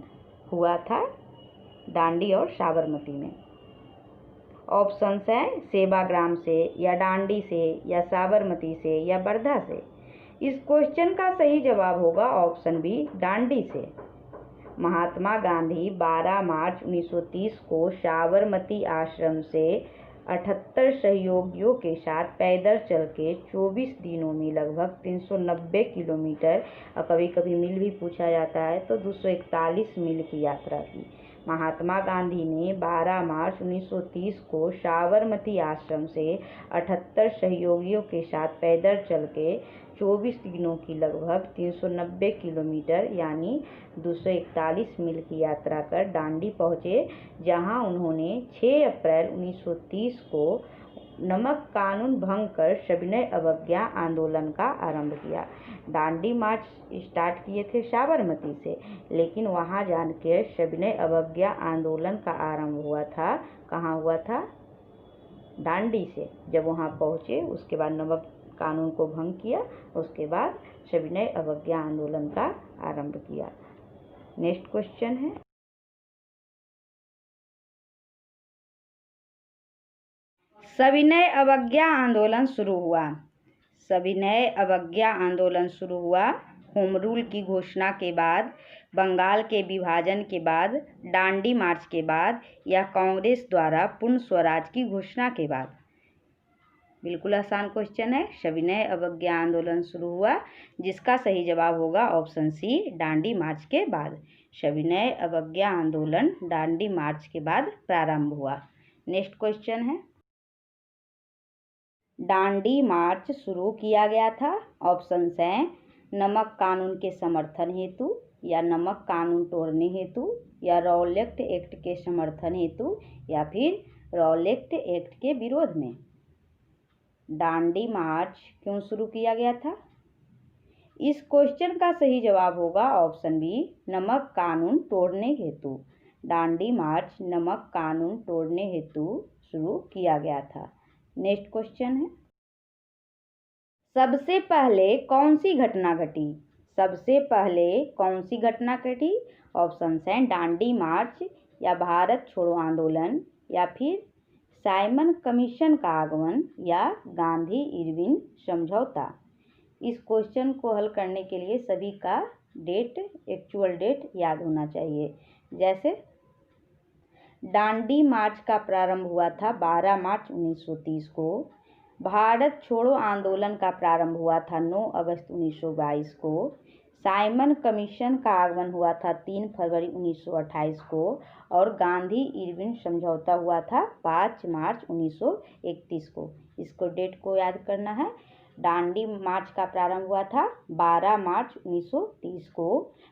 A: हुआ था दांडी और साबरमती में। ऑप्शंस हैं सेवाग्राम से, या दांडी से, या साबरमती से, या वर्धा से। इस क्वेश्चन का सही जवाब होगा ऑप्शन बी, दांडी से। महात्मा गांधी 12 मार्च 1930 को साबरमती आश्रम से 78 सहयोगियों के साथ पैदल चल के 24 दिनों में लगभग 390 किलोमीटर, और कभी कभी मील भी पूछा जाता है, तो 241 मील की यात्रा की। महात्मा गांधी ने 12 मार्च 1930 को साबरमती आश्रम से 78 सहयोगियों के साथ पैदल चल के 24 दिनों की लगभग 390 किलोमीटर यानी 241 मील की यात्रा कर दांडी पहुँचे, जहां उन्होंने 6 अप्रैल 1930 को नमक कानून भंग कर सविनय अवज्ञा आंदोलन का आरंभ किया। दांडी मार्च स्टार्ट किए थे साबरमती से, लेकिन वहां जाकर सविनय अवज्ञा आंदोलन का आरंभ हुआ था। कहाँ हुआ था? दांडी से। जब वहां पहुंचे उसके बाद नमक कानून को भंग किया, उसके बाद सविनय अवज्ञा आंदोलन का आरंभ किया। नेक्स्ट क्वेश्चन है, सविनय अवज्ञा आंदोलन शुरू हुआ। सविनय अवज्ञा आंदोलन शुरू हुआ होम रूल की घोषणा के बाद, बंगाल के विभाजन के बाद, दांडी मार्च के बाद, या कांग्रेस द्वारा पूर्ण स्वराज की घोषणा के बाद? बिल्कुल आसान क्वेश्चन है। सविनय अवज्ञा आंदोलन शुरू हुआ, जिसका सही जवाब होगा ऑप्शन सी, दांडी मार्च के बाद। सविनय अवज्ञा आंदोलन दांडी मार्च के बाद प्रारंभ हुआ। नेक्स्ट क्वेश्चन है, दांडी मार्च शुरू किया गया था। ऑप्शंस हैं नमक कानून के समर्थन हेतु, या नमक कानून तोड़ने हेतु, या रॉलेक्ट एक्ट के समर्थन हेतु, या फिर रॉलेक्ट एक्ट के विरोध में। दांडी मार्च क्यों शुरू किया गया था? इस क्वेश्चन का सही जवाब होगा ऑप्शन बी, नमक कानून तोड़ने हेतु। दांडी मार्च नमक कानून तोड़ने हेतु शुरू किया गया था। नेक्स्ट क्वेश्चन है, सबसे पहले कौन सी घटना घटी? सबसे पहले कौन सी घटना घटी? ऑप्शंस हैं दांडी मार्च, या भारत छोड़ो आंदोलन, या फिर साइमन कमीशन का आगमन, या गांधी इरविन समझौता। इस क्वेश्चन को हल करने के लिए सभी का डेट, एक्चुअल डेट याद होना चाहिए। जैसे दांडी मार्च का प्रारंभ हुआ था 12 मार्च 1930 को। भारत छोड़ो आंदोलन का प्रारंभ हुआ था 9 अगस्त 1922 को। साइमन कमीशन का आगमन हुआ था 3 फरवरी 1928 को, और गांधी इरविन समझौता हुआ था 5 मार्च 1931 को। इसको डेट को याद करना है। दांडी मार्च का प्रारंभ हुआ था 12 मार्च 1930 को।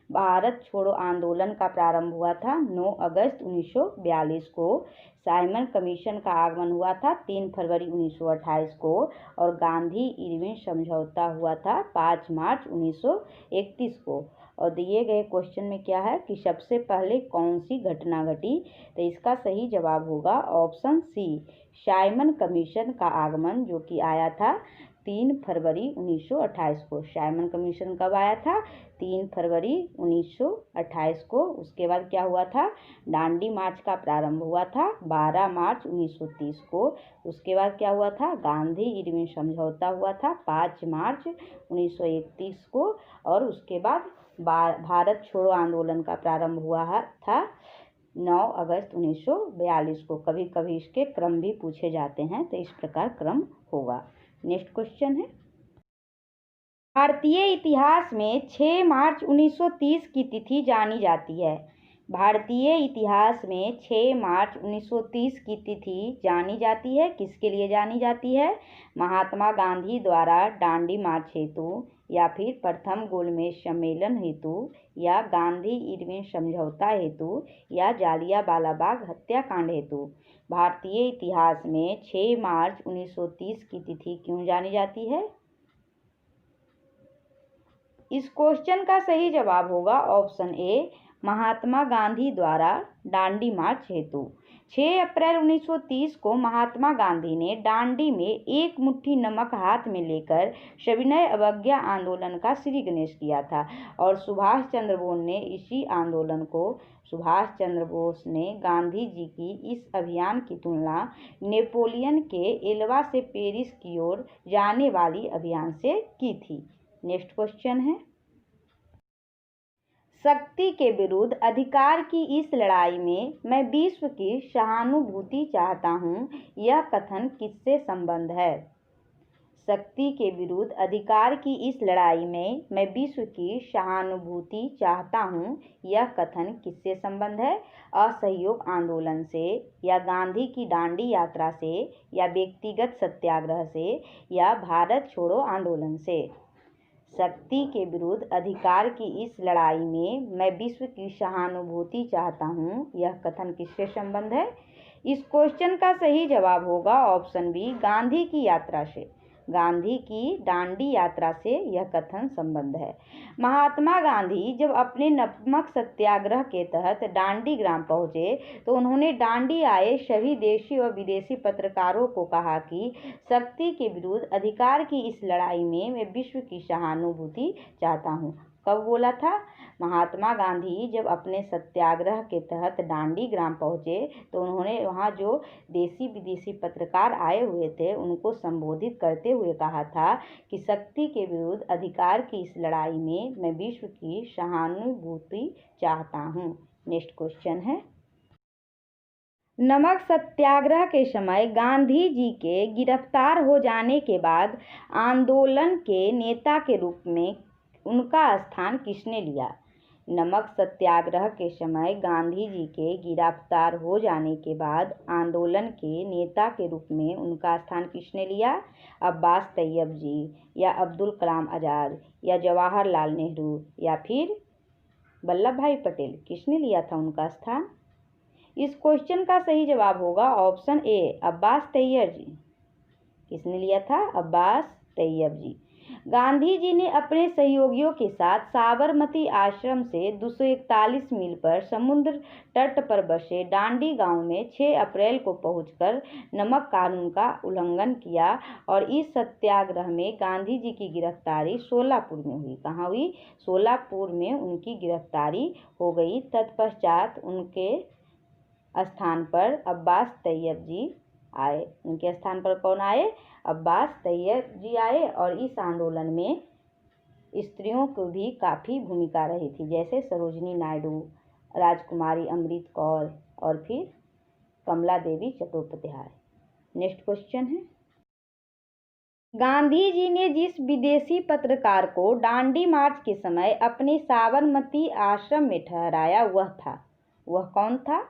A: भारत छोड़ो आंदोलन का प्रारंभ हुआ था 9 अगस्त 1942 को। साइमन कमीशन का आगमन हुआ था 3 फरवरी 1928 को, और गांधी इरविन समझौता हुआ था 5 मार्च 1931 को। और दिए गए क्वेश्चन में क्या है कि सबसे पहले कौन सी घटना घटी? तो इसका सही जवाब होगा ऑप्शन सी, साइमन कमीशन का आगमन, जो कि आया था 3 फरवरी 1928 को। साइमन कमीशन कब आया था? 3 फरवरी 1928 को। उसके बाद क्या हुआ था? दांडी मार्च का प्रारंभ हुआ था 12 मार्च 1930 को। उसके बाद क्या हुआ था? गांधी इरविन समझौता हुआ था 5 मार्च 1931 को। और उसके बाद भारत छोड़ो आंदोलन का प्रारंभ हुआ था 9 अगस्त 1942 को। कभी कभी इसके क्रम भी पूछे जाते हैं, तो इस प्रकार क्रम होगा। नेक्स्ट क्वेश्चन है, भारतीय इतिहास में 6 मार्च 1930 की तिथि जानी जाती है। भारतीय इतिहास में 6 मार्च 1930 की तिथि जानी जाती है। किसके लिए जानी जाती है? महात्मा गांधी द्वारा दांडी मार्च हेतु, या फिर प्रथम गोलमेज सम्मेलन हेतु, या गांधी इरविन समझौता हेतु, या जालियांवाला बाग हत्याकांड हेतु। भारतीय इतिहास में 6 मार्च 1930 की तिथि क्यों जानी जाती है? इस क्वेश्चन का सही जवाब होगा ऑप्शन ए, महात्मा गांधी द्वारा दांडी मार्च हेतु। 6 अप्रैल 1930 को महात्मा गांधी ने दांडी में एक मुट्ठी नमक हाथ में लेकर सविनय अवज्ञा आंदोलन का श्री गणेश किया था, और सुभाष चंद्र बोस ने गांधी जी की इस अभियान की तुलना नेपोलियन के एल्वा से पेरिस की ओर जाने वाली अभियान से की थी। नेक्स्ट क्वेश्चन है, शक्ति के विरुद्ध अधिकार की इस लड़ाई में मैं विश्व की सहानुभूति चाहता हूँ, यह कथन किससे संबद्ध है? शक्ति के विरुद्ध अधिकार की इस लड़ाई में मैं विश्व की सहानुभूति चाहता हूँ, यह कथन किससे संबद्ध है? असहयोग आंदोलन से, या गांधी की दांडी यात्रा से, या व्यक्तिगत सत्याग्रह से, या भारत छोड़ो आंदोलन से। शक्ति के विरुद्ध अधिकार की इस लड़ाई में मैं विश्व की सहानुभूति चाहता हूँ, यह कथन किससे संबद्ध है? इस क्वेश्चन का सही जवाब होगा ऑप्शन बी, गांधी की यात्रा से। गांधी की दांडी यात्रा से यह कथन संबद्ध है। महात्मा गांधी जब अपने नमक सत्याग्रह के तहत दांडी ग्राम पहुंचे, तो उन्होंने दांडी आए सभी देशी और विदेशी पत्रकारों को कहा कि शक्ति के विरुद्ध अधिकार की इस लड़ाई में मैं विश्व की सहानुभूति चाहता हूँ। कब बोला था? महात्मा गांधी जब अपने सत्याग्रह के तहत दांडी ग्राम पहुंचे, तो उन्होंने वहां जो देशी विदेशी पत्रकार आए हुए थे उनको संबोधित करते हुए कहा था कि शक्ति के विरुद्ध अधिकार की इस लड़ाई में मैं विश्व की सहानुभूति चाहता हूँ। नेक्स्ट क्वेश्चन है, नमक सत्याग्रह के समय गांधी जी के गिरफ्तार हो जाने के बाद आंदोलन के नेता के रूप में उनका स्थान किसने लिया? नमक सत्याग्रह के समय गांधी जी के गिरफ्तार हो जाने के बाद आंदोलन के नेता के रूप में उनका स्थान किसने लिया? अब्बास तैयब जी, या अब्दुल कलाम आज़ाद, या जवाहरलाल नेहरू, या फिर वल्लभ भाई पटेल। किसने लिया था उनका स्थान? इस क्वेश्चन का सही जवाब होगा ऑप्शन ए, अब्बास तैयब जी। किसने लिया था? अब्बास तैयब जी। गांधी जी ने अपने सहयोगियों के साथ साबरमती आश्रम से 241 मील पर समुद्र तट पर बसे दांडी गांव में 6 अप्रैल को पहुंचकर नमक कानून का उल्लंघन किया, और इस सत्याग्रह में गांधी जी की गिरफ्तारी सोलापुर में हुई। कहाँ हुई? सोलापुर में उनकी गिरफ्तारी हो गई। तत्पश्चात उनके स्थान पर अब्बास तैयब जी आए। उनके स्थान पर कौन आए? अब्बास तैयब जी आए। और इस आंदोलन में स्त्रियों को भी काफ़ी भूमिका रही थी, जैसे सरोजिनी नायडू, राजकुमारी अमृत कौर, और फिर कमला देवी चट्टोपाध्याय। नेक्स्ट क्वेश्चन है, गांधी जी ने जिस विदेशी पत्रकार को दांडी मार्च के समय अपने साबरमती आश्रम में ठहराया वह कौन था?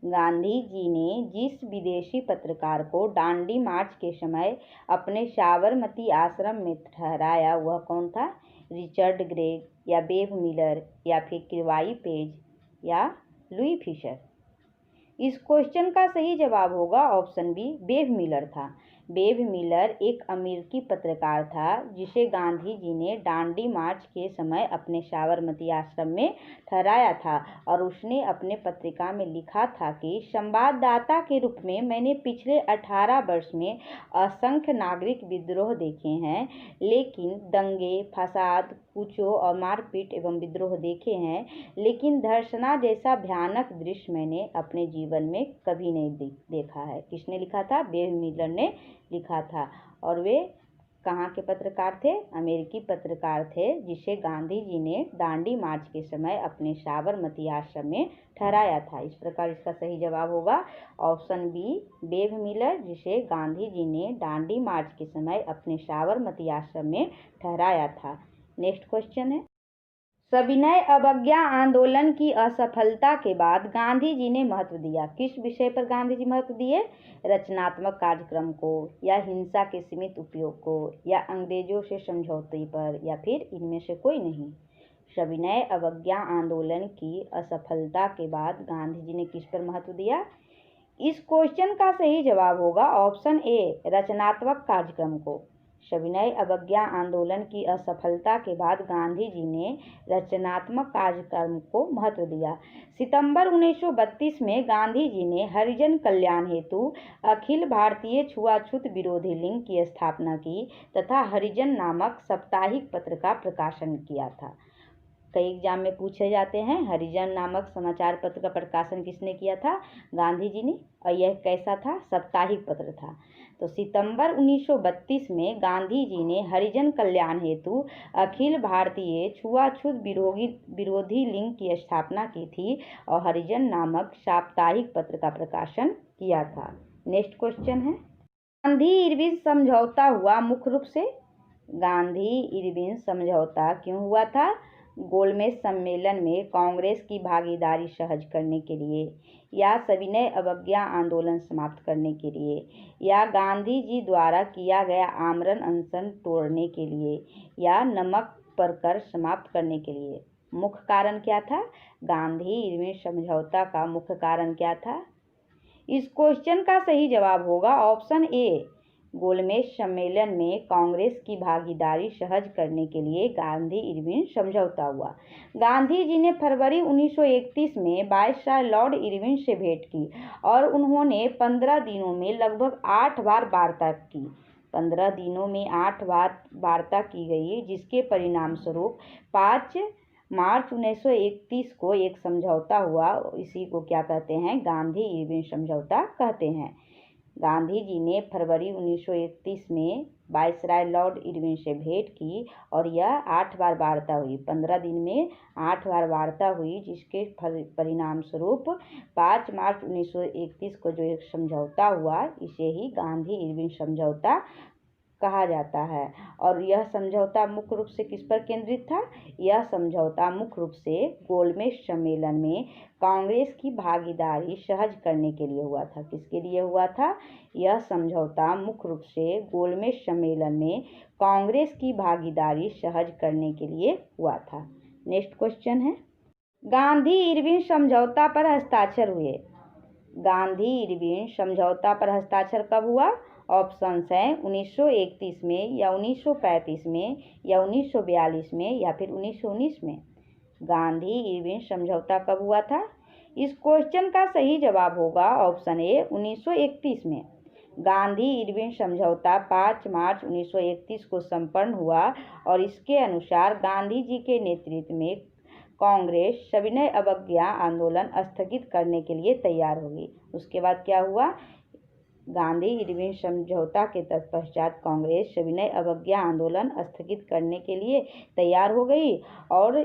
A: गांधी जी ने जिस विदेशी पत्रकार को दांडी मार्च के समय अपने साबरमती आश्रम में ठहराया वह कौन था? रिचर्ड ग्रेग, या बेव मिलर, या फिर किरवाई पेज, या लुई फिशर। इस क्वेश्चन का सही जवाब होगा ऑप्शन बी, बेव मिलर था। बेव मिलर एक अमेरिकी पत्रकार था जिसे गांधी जी ने दांडी मार्च के समय अपने साबरमती आश्रम में ठहराया था और उसने अपने पत्रिका में लिखा था कि संवाददाता के रूप में मैंने पिछले 18 वर्ष में असंख्य नागरिक विद्रोह देखे हैं, लेकिन दंगे, फसाद, कूचों और मारपीट एवं विद्रोह देखे हैं, लेकिन धर्षणा जैसा भयानक दृश्य मैंने अपने जीवन में कभी नहीं देखा है। किसने लिखा था? बेव मिलर ने लिखा था। और वे कहाँ के पत्रकार थे? अमेरिकी पत्रकार थे जिसे गांधी जी ने दांडी मार्च के समय अपने साबरमती आश्रम में ठहराया था। इस प्रकार इसका सही जवाब होगा ऑप्शन बी, बेव मिलर, जिसे गांधी जी ने दांडी मार्च के समय अपने साबरमती आश्रम में ठहराया था। नेक्स्ट क्वेश्चन है, सविनय अवज्ञा आंदोलन की असफलता के बाद गांधी जी ने महत्व दिया। किस विषय पर गांधी जी महत्व दिए? रचनात्मक कार्यक्रम को, या हिंसा के सीमित उपयोग को, या अंग्रेजों से समझौते पर, या फिर इनमें से कोई नहीं। सविनय अवज्ञा आंदोलन की असफलता के बाद गांधी जी ने किस पर महत्व दिया? इस क्वेश्चन का सही जवाब होगा ऑप्शन ए, रचनात्मक कार्यक्रम को। सविनय अवज्ञा आंदोलन की असफलता के बाद गांधी जी ने रचनात्मक कार्यक्रम को महत्व दिया। सितंबर 1932 में गांधी जी ने हरिजन कल्याण हेतु अखिल भारतीय छुआछूत विरोधी लीग की स्थापना की तथा हरिजन नामक साप्ताहिक पत्र का प्रकाशन किया था। कई एग्जाम में पूछे जाते हैं, हरिजन नामक समाचार पत्र का प्रकाशन किसने किया था? गांधी जी ने। और यह कैसा था? साप्ताहिक पत्र था। तो सितंबर 1932 में गांधी जी ने हरिजन कल्याण हेतु अखिल भारतीय छुआछूत विरोधी लीग की स्थापना की थी और हरिजन नामक साप्ताहिक पत्र का प्रकाशन किया था। नेक्स्ट क्वेश्चन है, गांधी इरविन समझौता हुआ मुख्य रूप से? गांधी इरविन समझौता क्यों हुआ था? गोलमेज सम्मेलन में कांग्रेस की भागीदारी सहज करने के लिए, या सविनय अवज्ञा आंदोलन समाप्त करने के लिए, या गांधी जी द्वारा किया गया आमरण अनशन तोड़ने के लिए, या नमक पर कर समाप्त करने के लिए। मुख्य कारण क्या था? गांधी इरविन समझौता का मुख्य कारण क्या था? इस क्वेश्चन का सही जवाब होगा ऑप्शन ए, गोलमेज सम्मेलन में कांग्रेस की भागीदारी सहज करने के लिए गांधी इरविन समझौता हुआ। गांधी जी ने फरवरी 1931 में वायसराय लॉर्ड इरविन से भेंट की और उन्होंने 15 दिनों में लगभग 8 बार वार्ता की। 15 दिनों में 8 बार वार्ता की गई, जिसके परिणाम स्वरूप 5 मार्च 1931 को एक समझौता हुआ। इसी को क्या कहते हैं? गांधी इरविन समझौता कहते हैं। गांधी जी ने फरवरी 1931 में वायसराय लॉर्ड इरविन से भेंट की और यह 8 बार वार्ता हुई। 15 दिन में 8 बार वार्ता हुई, जिसके परिणाम स्वरूप 5 मार्च 1931 को जो एक समझौता हुआ, इसे ही गांधी इरविन समझौता कहा जाता है। और यह समझौता मुख्य रूप से किस पर केंद्रित था? यह समझौता मुख्य रूप से गोलमेज सम्मेलन में कांग्रेस की भागीदारी सहज करने के लिए हुआ था। किसके लिए हुआ था? यह समझौता मुख्य रूप से गोलमेज सम्मेलन में कांग्रेस की भागीदारी सहज करने के लिए हुआ था। नेक्स्ट क्वेश्चन है, गांधी इरविन समझौता पर हस्ताक्षर हुए। गांधी इरविन समझौता पर हस्ताक्षर कब हुआ? ऑप्शंस हैं 1931 में, या 1935 में, या 1942 में, या फिर 1919 में। गांधी इरविन समझौता कब हुआ था? इस क्वेश्चन का सही जवाब होगा ऑप्शन ए, 1931 में। गांधी इरविन समझौता 5 मार्च 1931 को संपन्न हुआ और इसके अनुसार गांधी जी के नेतृत्व में कांग्रेस सविनय अवज्ञा आंदोलन स्थगित करने के लिए तैयार होगी। उसके बाद क्या हुआ? गांधी इरविन समझौता के तत्पश्चात कांग्रेस सविनय अवज्ञा आंदोलन स्थगित करने के लिए तैयार हो गई। और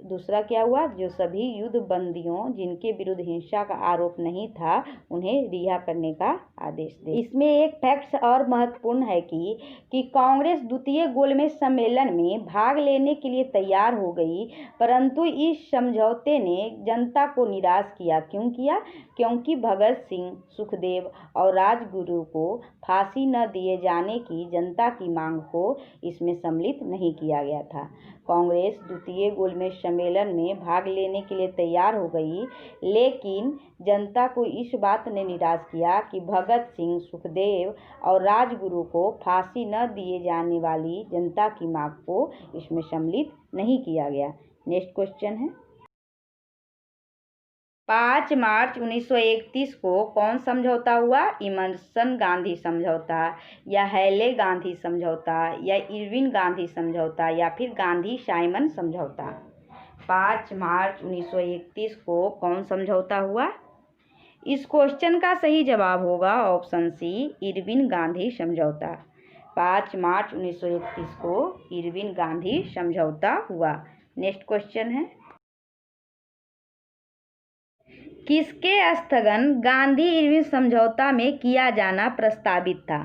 A: दूसरा क्या हुआ? जो सभी युद्ध बंदियों जिनके विरुद्ध हिंसा का आरोप नहीं था, उन्हें रिहा करने का आदेश दे। इसमें एक फैक्ट और महत्वपूर्ण है कि कांग्रेस द्वितीय गोलमेज सम्मेलन में भाग लेने के लिए तैयार हो गई, परंतु इस समझौते ने जनता को निराश किया। क्यों किया? क्योंकि भगत सिंह, सुखदेव और राजगुरु को फांसी न दिए जाने की जनता की मांग को इसमें सम्मिलित नहीं किया गया था। कांग्रेस द्वितीय गोलमेज सम्मेलन में भाग लेने के लिए तैयार हो गई, लेकिन जनता को इस बात ने निराश किया कि भगत सिंह, सुखदेव और राजगुरु को फांसी न दिए जाने वाली जनता की मांग को इसमें सम्मिलित नहीं किया गया। नेक्स्ट क्वेश्चन है, 5 मार्च 1931 को कौन समझौता हुआ? इमर्सन गांधी समझौता, या हैले गांधी समझौता, या इरविन गांधी समझौता, या फिर गांधी साइमन समझौता। 5 मार्च 1931 को कौन समझौता हुआ? इस क्वेश्चन का सही जवाब होगा ऑप्शन सी, इरविन गांधी समझौता। 5 मार्च 1931 को इरविन गांधी समझौता हुआ। नेक्स्ट क्वेश्चन है, किसके स्थगन गांधी इरविन समझौता में किया जाना प्रस्तावित था?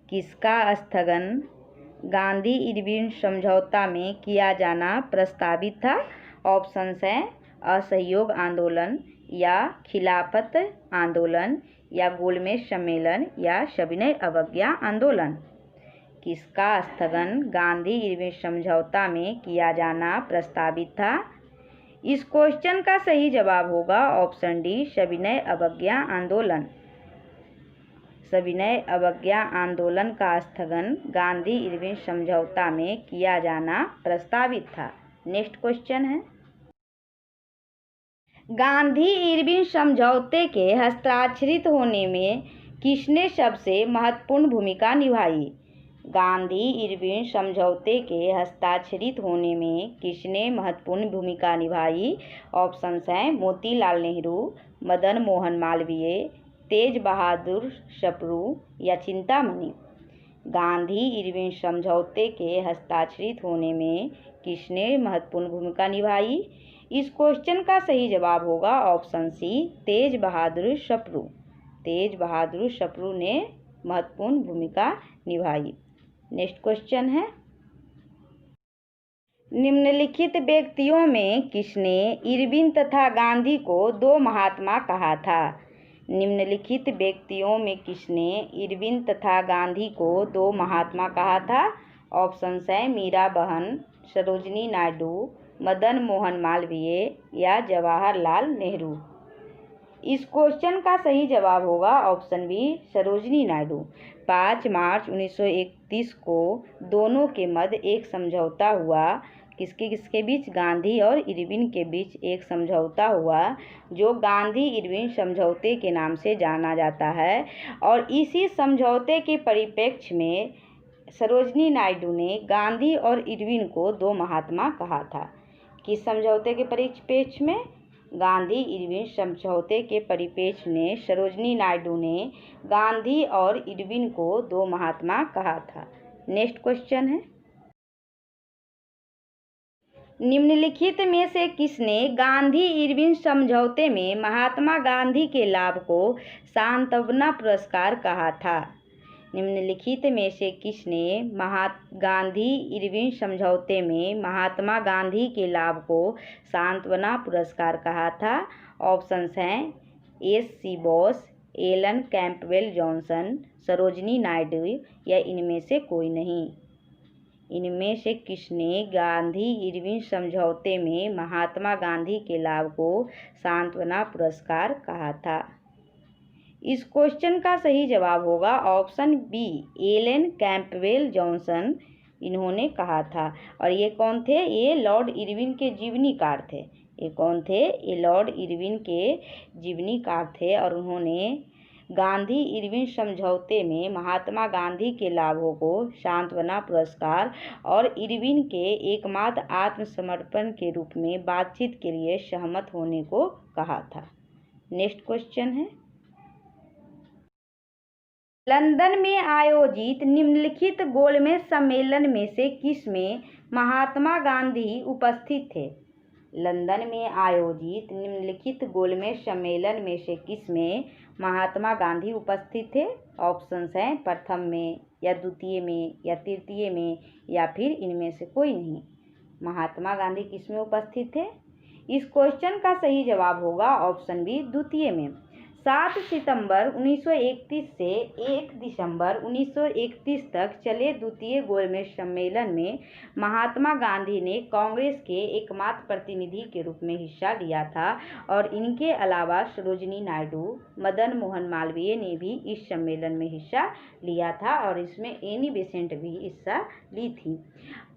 A: किसका स्थगन गांधी इरविन समझौता में किया जाना प्रस्तावित था? ऑप्शंस हैं असहयोग आंदोलन, या खिलाफत आंदोलन, या गोलमेज सम्मेलन, या सविनय अवज्ञा आंदोलन। किसका स्थगन गांधी इरविन समझौता में किया जाना प्रस्तावित था? इस क्वेश्चन का सही जवाब होगा ऑप्शन डी, सविनय अवज्ञा आंदोलन। सविनय अवज्ञा आंदोलन का स्थगन गांधी इरविन समझौता में किया जाना प्रस्तावित था। नेक्स्ट क्वेश्चन है, गांधी इरविन समझौते के हस्ताक्षरित होने में किसने सबसे महत्वपूर्ण भूमिका निभाई? गांधी इरविन समझौते के हस्ताक्षरित होने में किसने महत्वपूर्ण भूमिका निभाई? ऑप्शंस हैं मोतीलाल नेहरू, मदन मोहन मालवीय, तेज बहादुर सप्रू, या चिंतामणि। गांधी इरविन समझौते के हस्ताक्षरित होने में किसने महत्वपूर्ण भूमिका निभाई? इस क्वेश्चन का सही जवाब होगा ऑप्शन सी, तेज बहादुर सप्रू। तेज बहादुर सप्रू ने महत्वपूर्ण भूमिका निभाई। नेक्स्ट क्वेश्चन है, निम्नलिखित व्यक्तियों में किसने इरविन तथा गांधी को दो महात्मा कहा था? निम्नलिखित व्यक्तियों में किसने इरविन तथा गांधी को दो महात्मा कहा था? ऑप्शंस हैं मीराबहन, सरोजिनी नायडू, मदन मोहन मालवीय, या जवाहरलाल नेहरू। इस क्वेश्चन का सही जवाब होगा ऑप्शन बी, सरोजिनी नायडू। 5 मार्च 1931 को दोनों के मध्य एक समझौता हुआ। किसके किसके बीच? गांधी और इरविन के बीच एक समझौता हुआ, जो गांधी इरविन समझौते के नाम से जाना जाता है। और इसी समझौते के परिप्रेक्ष्य में सरोजिनी नायडू ने गांधी और इरविन को दो महात्मा कहा था। किस समझौते के परिप्रेक्ष्य में? गांधी इरविन समझौते के परिप्रेक्ष्य में सरोजिनी नायडू ने गांधी और इरविन को दो महात्मा कहा था। नेक्स्ट क्वेश्चन है, निम्नलिखित में से किसने गांधी इरविन समझौते में महात्मा गांधी के लाभ को सांत्वना पुरस्कार कहा था? निम्नलिखित में से किसने गांधी इरविन समझौते में महात्मा गांधी के लाभ को सांत्वना पुरस्कार कहा था? ऑप्शंस हैं S C. Bose, Alan Campbell Johnson, Sarojini Naidu, या इनमें से कोई नहीं। इनमें से किसने गांधी इरविन समझौते में महात्मा गांधी के लाभ को सांत्वना पुरस्कार कहा था? इस क्वेश्चन का सही जवाब होगा option B, Alan Campbell Johnson. इन्होंने कहा था। और ये कौन थे? ये लॉर्ड इरविन के जीवनीकार थे। ये कौन थे? ये लॉर्ड इरविन के जीवनीकार थे। और उन्होंने गांधी इरविन समझौते में महात्मा गांधी के लाभों को सांत्वना पुरस्कार और इरविन के एकमात्र आत्मसमर्पण के रूप में बातचीत के लिए सहमत होने को कहा था। नेक्स्ट क्वेश्चन है, लंदन में आयोजित निम्नलिखित गोलमेज सम्मेलन में से किसमें महात्मा गांधी उपस्थित थे? लंदन में आयोजित निम्नलिखित गोलमेज सम्मेलन में से किसमें महात्मा गांधी उपस्थित थे? ऑप्शंस हैं प्रथम में, या द्वितीय में, या तृतीय में, या फिर इनमें से कोई नहीं। महात्मा गांधी किसमें उपस्थित थे? इस क्वेश्चन का सही जवाब होगा ऑप्शन बी, द्वितीय में। 7 सितंबर 1931 से 1 दिसंबर 1931 तक चले द्वितीय गोलमेज सम्मेलन में महात्मा गांधी ने कांग्रेस के एकमात्र प्रतिनिधि के रूप में हिस्सा लिया था और इनके अलावा सरोजिनी नायडू, मदन मोहन मालवीय ने भी इस सम्मेलन में हिस्सा लिया था और इसमें एनी बेसेंट भी हिस्सा ली थी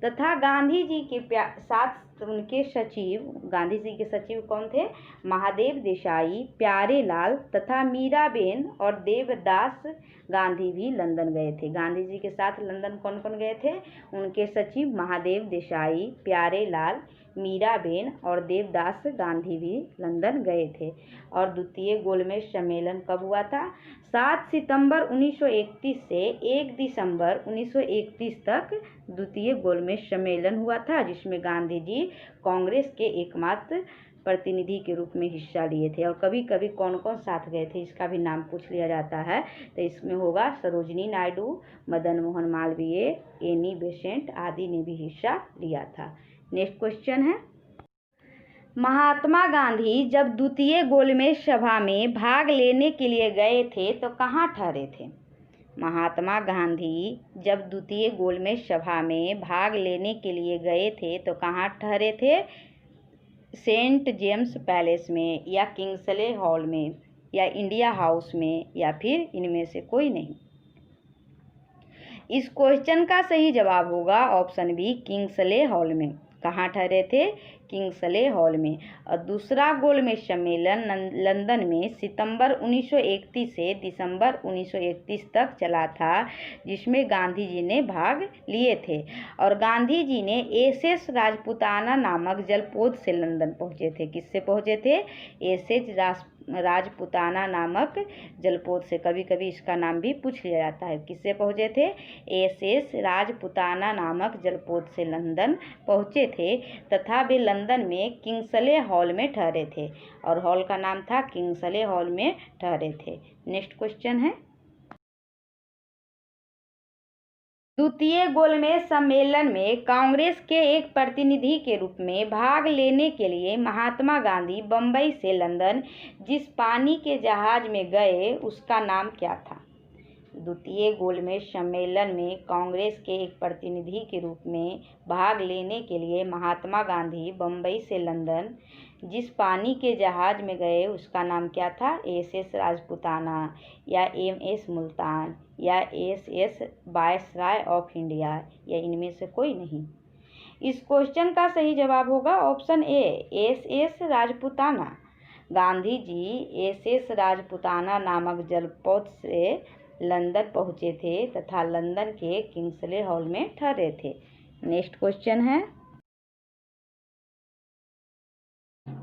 A: तथा गांधी जी के साथ उनके सचिव, गांधी जी के सचिव कौन थे? महादेव देसाई, प्यारेलाल तथा मीराबेन और देवदास गांधी भी लंदन गए थे। गांधी जी के साथ लंदन कौन कौन गए थे? उनके सचिव महादेव देसाई, प्यारेलाल, मीराबेन और देवदास गांधी भी लंदन गए थे। और द्वितीय गोलमेज सम्मेलन कब हुआ था? 7 सितंबर 1931 से 1 दिसंबर 1931 तक द्वितीय गोलमेज सम्मेलन हुआ था, जिसमें गांधी जी कांग्रेस के एकमात्र प्रतिनिधि के रूप में हिस्सा लिए थे। और कभी कभी कौन कौन साथ गए थे इसका भी नाम पूछ लिया जाता है, तो इसमें होगा सरोजिनी नायडू, मदन मोहन मालवीय, एनी बेसेंट आदि ने भी हिस्सा लिया था। नेक्स्ट क्वेश्चन है, महात्मा गांधी जब द्वितीय गोलमेज सभा में भाग लेने के लिए गए थे तो कहाँ ठहरे थे? महात्मा गांधी जब द्वितीय गोलमेज सभा में भाग लेने के लिए गए थे तो कहाँ ठहरे थे? सेंट जेम्स पैलेस में या किंग्सले हॉल में या इंडिया हाउस में या फिर इनमें से कोई नहीं। इस क्वेश्चन का सही जवाब होगा ऑप्शन बी, किंग्सले हॉल में। कहाँ ठहरे थे? किंग्सले हॉल में। और दूसरा गोलमेज सम्मेलन लंदन में सितंबर 1931 से दिसंबर 1931 तक चला था, जिसमें गांधी जी ने भाग लिए थे। और गांधी जी ने एसएस राजपुताना नामक जलपोत से लंदन पहुंचे थे। किससे पहुंचे थे? एसएस राजपुताना नामक जलपोत से। कभी कभी इसका नाम भी पूछ लिया जाता है। किससे पहुंचे थे? एसएस राजपुताना नामक जलपोत से लंदन पहुंचे थे तथा वे लंदन में किंग्सले हॉल में ठहरे थे और हॉल का नाम था किंग्सले हॉल में ठहरे थे। नेक्स्ट क्वेश्चन है, द्वितीय गोलमेज सम्मेलन में कांग्रेस के एक प्रतिनिधि के रूप में भाग लेने के लिए महात्मा गांधी बम्बई से लंदन जिस पानी के जहाज में गए उसका नाम क्या था? द्वितीय गोलमेज सम्मेलन में कांग्रेस के एक प्रतिनिधि के रूप में भाग लेने के लिए महात्मा गांधी बम्बई से लंदन जिस पानी के जहाज में गए उसका नाम क्या था? एसएस राजपुताना या एमएस मुल्तान या एसएस वायसराय ऑफ इंडिया या इनमें से कोई नहीं। इस क्वेश्चन का सही जवाब होगा option A, SS Rajputana. Gandhi ji SS Rajputana नामक जलपोत से लंदन पहुंचे थे तथा लंदन के किंग्सले हॉल में ठहरे थे। नेक्स्ट क्वेश्चन है,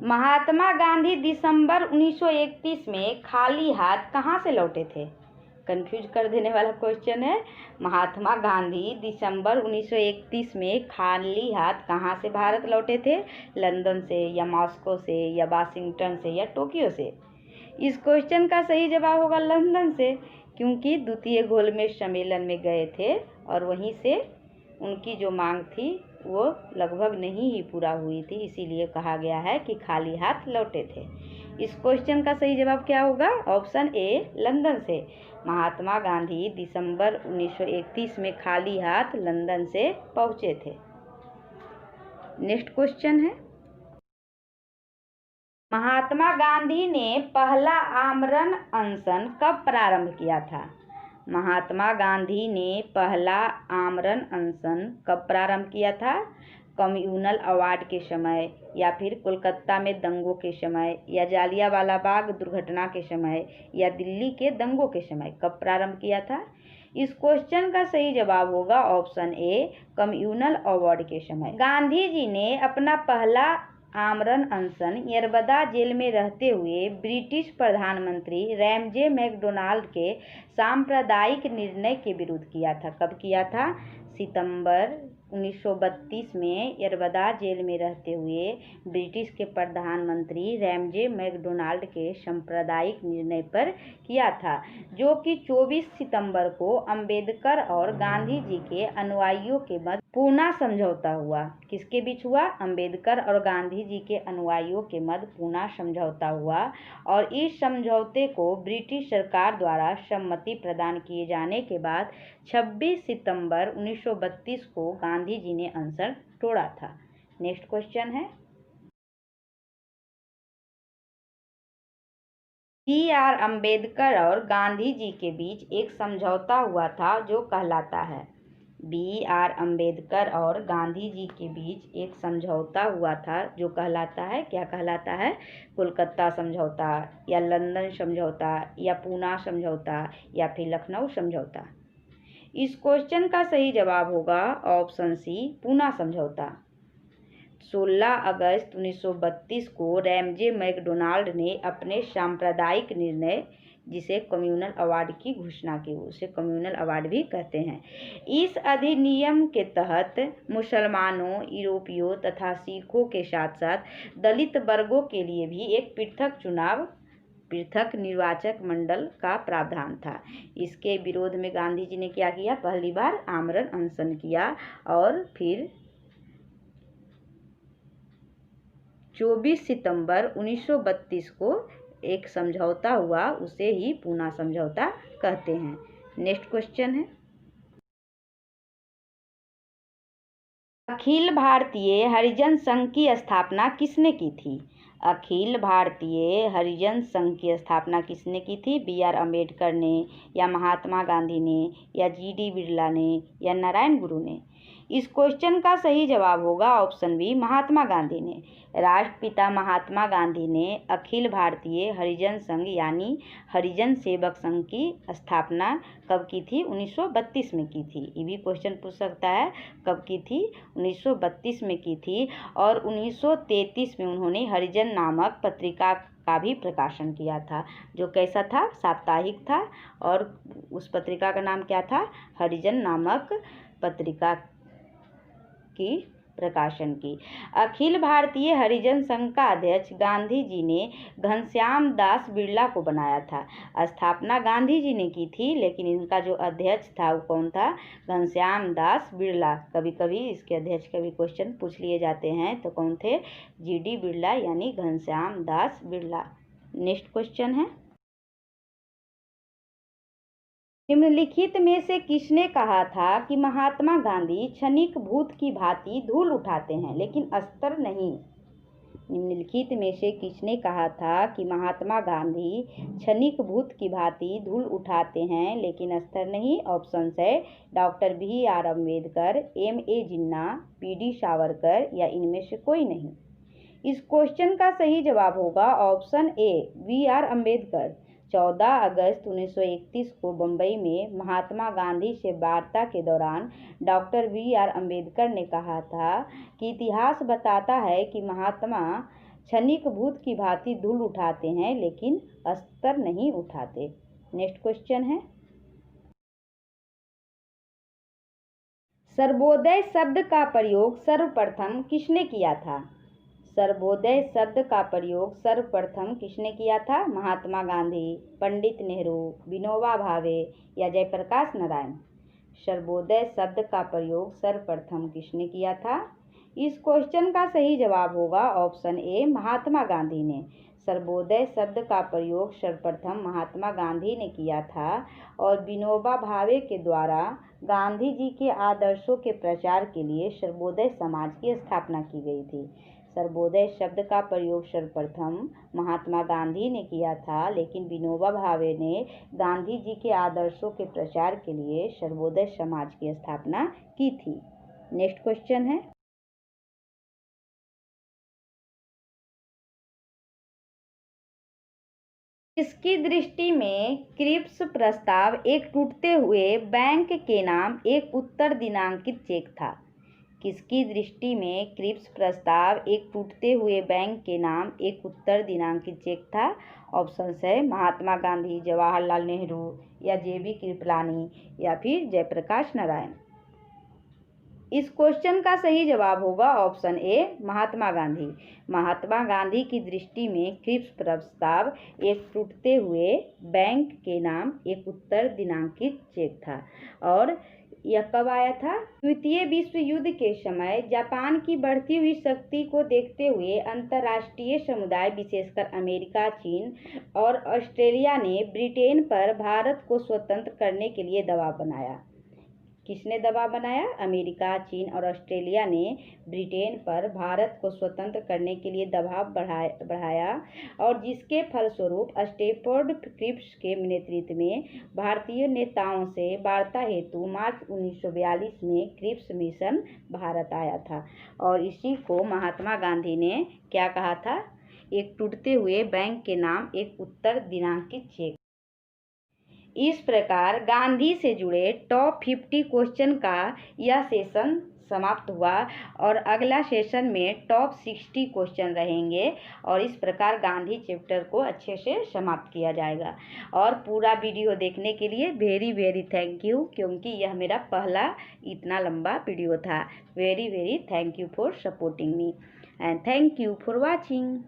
A: महात्मा गांधी दिसंबर 1931 में खाली हाथ कहाँ से लौटे थे? कंफ्यूज कर देने वाला क्वेश्चन है। महात्मा गांधी दिसंबर 1931 में खाली हाथ कहाँ से भारत लौटे थे? लंदन से या मॉस्को से या वाशिंगटन से या टोक्यो से। इस क्वेश्चन का सही जवाब होगा लंदन से, क्योंकि द्वितीय गोलमेज सम्मेलन में गए थे और वहीं से उनकी जो मांग थी वो लगभग नहीं ही पूरा हुई थी, इसीलिए कहा गया है कि खाली हाथ लौटे थे। इस क्वेश्चन का सही जवाब क्या होगा? ऑप्शन ए, लंदन से। महात्मा गांधी दिसंबर 1931 में खाली हाथ लंदन से पहुंचे थे। नेक्स्ट क्वेश्चन है, महात्मा गांधी ने पहला आमरण अनशन कब प्रारंभ किया था? महात्मा गांधी ने पहला आमरण अनशन कब प्रारंभ किया था? कम्युनल अवार्ड के समय या फिर कोलकाता में दंगों के समय या जालियांवाला बाग दुर्घटना के समय या दिल्ली के दंगों के समय कब प्रारंभ किया था? इस क्वेश्चन का सही जवाब होगा ऑप्शन ए, कम्युनल अवार्ड के समय। गांधी जी ने अपना पहला आमरण अनशन यरबदा जेल में रहते हुए ब्रिटिश प्रधानमंत्री रैमजे मैकडोनाल्ड के सांप्रदायिक निर्णय के विरुद्ध किया था। कब किया था? सितंबर 1932 में यरबदा जेल में रहते हुए ब्रिटिश के प्रधानमंत्री रैमजे मैकडोनाल्ड के सांप्रदायिक निर्णय पर किया था, जो कि 24 सितंबर को अंबेडकर और गांधी जी के अनुयायियों के मध्य पूना समझौता हुआ। किसके बीच हुआ? अंबेडकर और गांधी जी के अनुयायियों के मध्य पूना समझौता हुआ और इस समझौते को ब्रिटिश सरकार द्वारा सम्मति प्रदान किए जाने के बाद 26 सितंबर 1932 को गांधी जी ने अनशन तोड़ा था। नेक्स्ट क्वेश्चन है, B.R. अम्बेडकर और गांधी जी के बीच एक समझौता हुआ था जो कहलाता है। B.R. अम्बेडकर और गांधी जी के बीच एक समझौता हुआ था जो कहलाता है, क्या कहलाता है? कोलकाता समझौता या लंदन समझौता या पूना समझौता या फिर लखनऊ समझौता। इस क्वेश्चन का सही जवाब होगा ऑप्शन सी, पूना समझौता। 16 अगस्त 1932 को रैमजे मैकडोनाल्ड ने अपने सांप्रदायिक निर्णय, जिसे कम्युनल अवार्ड की घोषणा की। उसे कम्युनल अवार्ड भी कहते हैं। इस अधिनियम के तहत मुसलमानों, यूरोपियों तथा सिखों के साथ साथ दलित वर्गों के लिए भी एक पृथक निर्वाचक मंडल का प्रावधान था। इसके विरोध में गांधी जी ने क्या किया? पहली बार आमरण अनशन किया और फिर 24 सितंबर 1932 को एक समझौता हुआ, उसे ही पूना समझौता कहते हैं। नेक्स्ट क्वेश्चन है, अखिल भारतीय हरिजन संघ की स्थापना किसने की थी? अखिल भारतीय हरिजन संघ की स्थापना किसने की थी? B.R. अम्बेडकर ने या महात्मा गांधी ने या G.D. बिरला ने या नारायण गुरु ने? इस क्वेश्चन का सही जवाब होगा ऑप्शन बी, महात्मा गांधी ने। राष्ट्रपिता महात्मा गांधी ने अखिल भारतीय हरिजन संघ यानी हरिजन सेवक संघ की स्थापना कब की थी? 1932 में की थी। ये भी क्वेश्चन पूछ सकता है, कब की थी? 1932 में की थी और 1933 में उन्होंने हरिजन नामक पत्रिका का भी प्रकाशन किया था, जो कैसा था? साप्ताहिक था और उस पत्रिका का नाम क्या था? हरिजन नामक पत्रिका की प्रकाशन की। अखिल भारतीय हरिजन संघ का अध्यक्ष गांधी जी ने घनश्याम दास बिरला को बनाया था। स्थापना गांधी जी ने की थी, लेकिन इनका जो अध्यक्ष था वो कौन था? घनश्याम दास बिरला। कभी कभी इसके अध्यक्ष का भी क्वेश्चन पूछ लिए जाते हैं, तो कौन थे? G.D. बिरला यानी घनश्याम दास बिरला। नेक्स्ट क्वेश्चन है, निम्नलिखित में से किसने कहा था कि महात्मा गांधी क्षणिक भूत की भांति धूल उठाते हैं लेकिन अस्तर नहीं? निम्नलिखित में से किसने कहा था कि महात्मा गांधी क्षणिक भूत की भांति धूल उठाते हैं लेकिन अस्तर नहीं? ऑप्शन है डॉक्टर B.R. अम्बेडकर, M.A. जिन्ना, P.D. सावरकर या इनमें से कोई नहीं। इस क्वेश्चन का सही जवाब होगा ऑप्शन ए, B.R. अम्बेडकर। 14 अगस्त 1931 को बम्बई में महात्मा गांधी से वार्ता के दौरान डॉक्टर B.R. अम्बेडकर ने कहा था कि इतिहास बताता है कि महात्मा क्षणिक भूत की भांति धूल उठाते हैं लेकिन अस्तर नहीं उठाते। नेक्स्ट क्वेश्चन है, सर्वोदय शब्द का प्रयोग सर्वप्रथम किसने किया था? सर्वोदय शब्द का प्रयोग सर्वप्रथम किसने किया था? महात्मा गांधी, पंडित नेहरू, विनोबा भावे या जयप्रकाश नारायण? सर्वोदय शब्द का प्रयोग सर्वप्रथम किसने किया था? इस क्वेश्चन का सही जवाब होगा ऑप्शन ए, महात्मा गांधी ने। सर्वोदय शब्द का प्रयोग सर्वप्रथम महात्मा गांधी ने किया था और विनोबा भावे के द्वारा गांधी जी के आदर्शों के प्रचार के लिए सर्वोदय समाज की स्थापना की गई थी। सर्वोदय शब्द का प्रयोग सर्वप्रथम महात्मा गांधी ने किया था, लेकिन विनोबा भावे ने गांधी जी के आदर्शों के प्रचार के लिए सर्वोदय समाज की स्थापना की थी। नेक्स्ट क्वेश्चन है, इसकी दृष्टि में क्रिप्स प्रस्ताव एक टूटते हुए बैंक के नाम एक उत्तर दिनांकित चेक था। किसकी दृष्टि में क्रिप्स प्रस्ताव एक टूटते हुए बैंक के नाम एक उत्तर दिनांकित चेक था? ऑप्शन है महात्मा गांधी, जवाहरलाल नेहरू या JB कृपलानी या फिर जयप्रकाश नारायण। इस क्वेश्चन का सही जवाब होगा ऑप्शन ए, महात्मा गांधी। महात्मा गांधी की दृष्टि में क्रिप्स प्रस्ताव एक टूटते हुए बैंक के नाम एक उत्तर दिनांकित चेक था और यह कब आया था? द्वितीय विश्व युद्ध के समय जापान की बढ़ती हुई शक्ति को देखते हुए अंतर्राष्ट्रीय समुदाय विशेषकर अमेरिका, चीन और ऑस्ट्रेलिया ने ब्रिटेन पर भारत को स्वतंत्र करने के लिए दबाव बनाया। किसने दबाव बनाया? अमेरिका, चीन और ऑस्ट्रेलिया ने ब्रिटेन पर भारत को स्वतंत्र करने के लिए दबाव बढ़ाया और जिसके फलस्वरूप स्टैफोर्ड क्रिप्स के नेतृत्व में भारतीय नेताओं से वार्ता हेतु मार्च 1942 में क्रिप्स मिशन भारत आया था। और इसी को महात्मा गांधी ने क्या कहा था? एक टूटते हुए बैंक के नाम एक उत्तर दिनांकित चेक। इस प्रकार गांधी से जुड़े टॉप 50 क्वेश्चन का यह सेशन समाप्त हुआ और अगला सेशन में टॉप 60 क्वेश्चन रहेंगे और इस प्रकार गांधी चैप्टर को अच्छे से समाप्त किया जाएगा। और पूरा वीडियो देखने के लिए वेरी वेरी थैंक यू, क्योंकि यह मेरा पहला इतना लंबा वीडियो था। Very very thank you for supporting me and thank you for watching.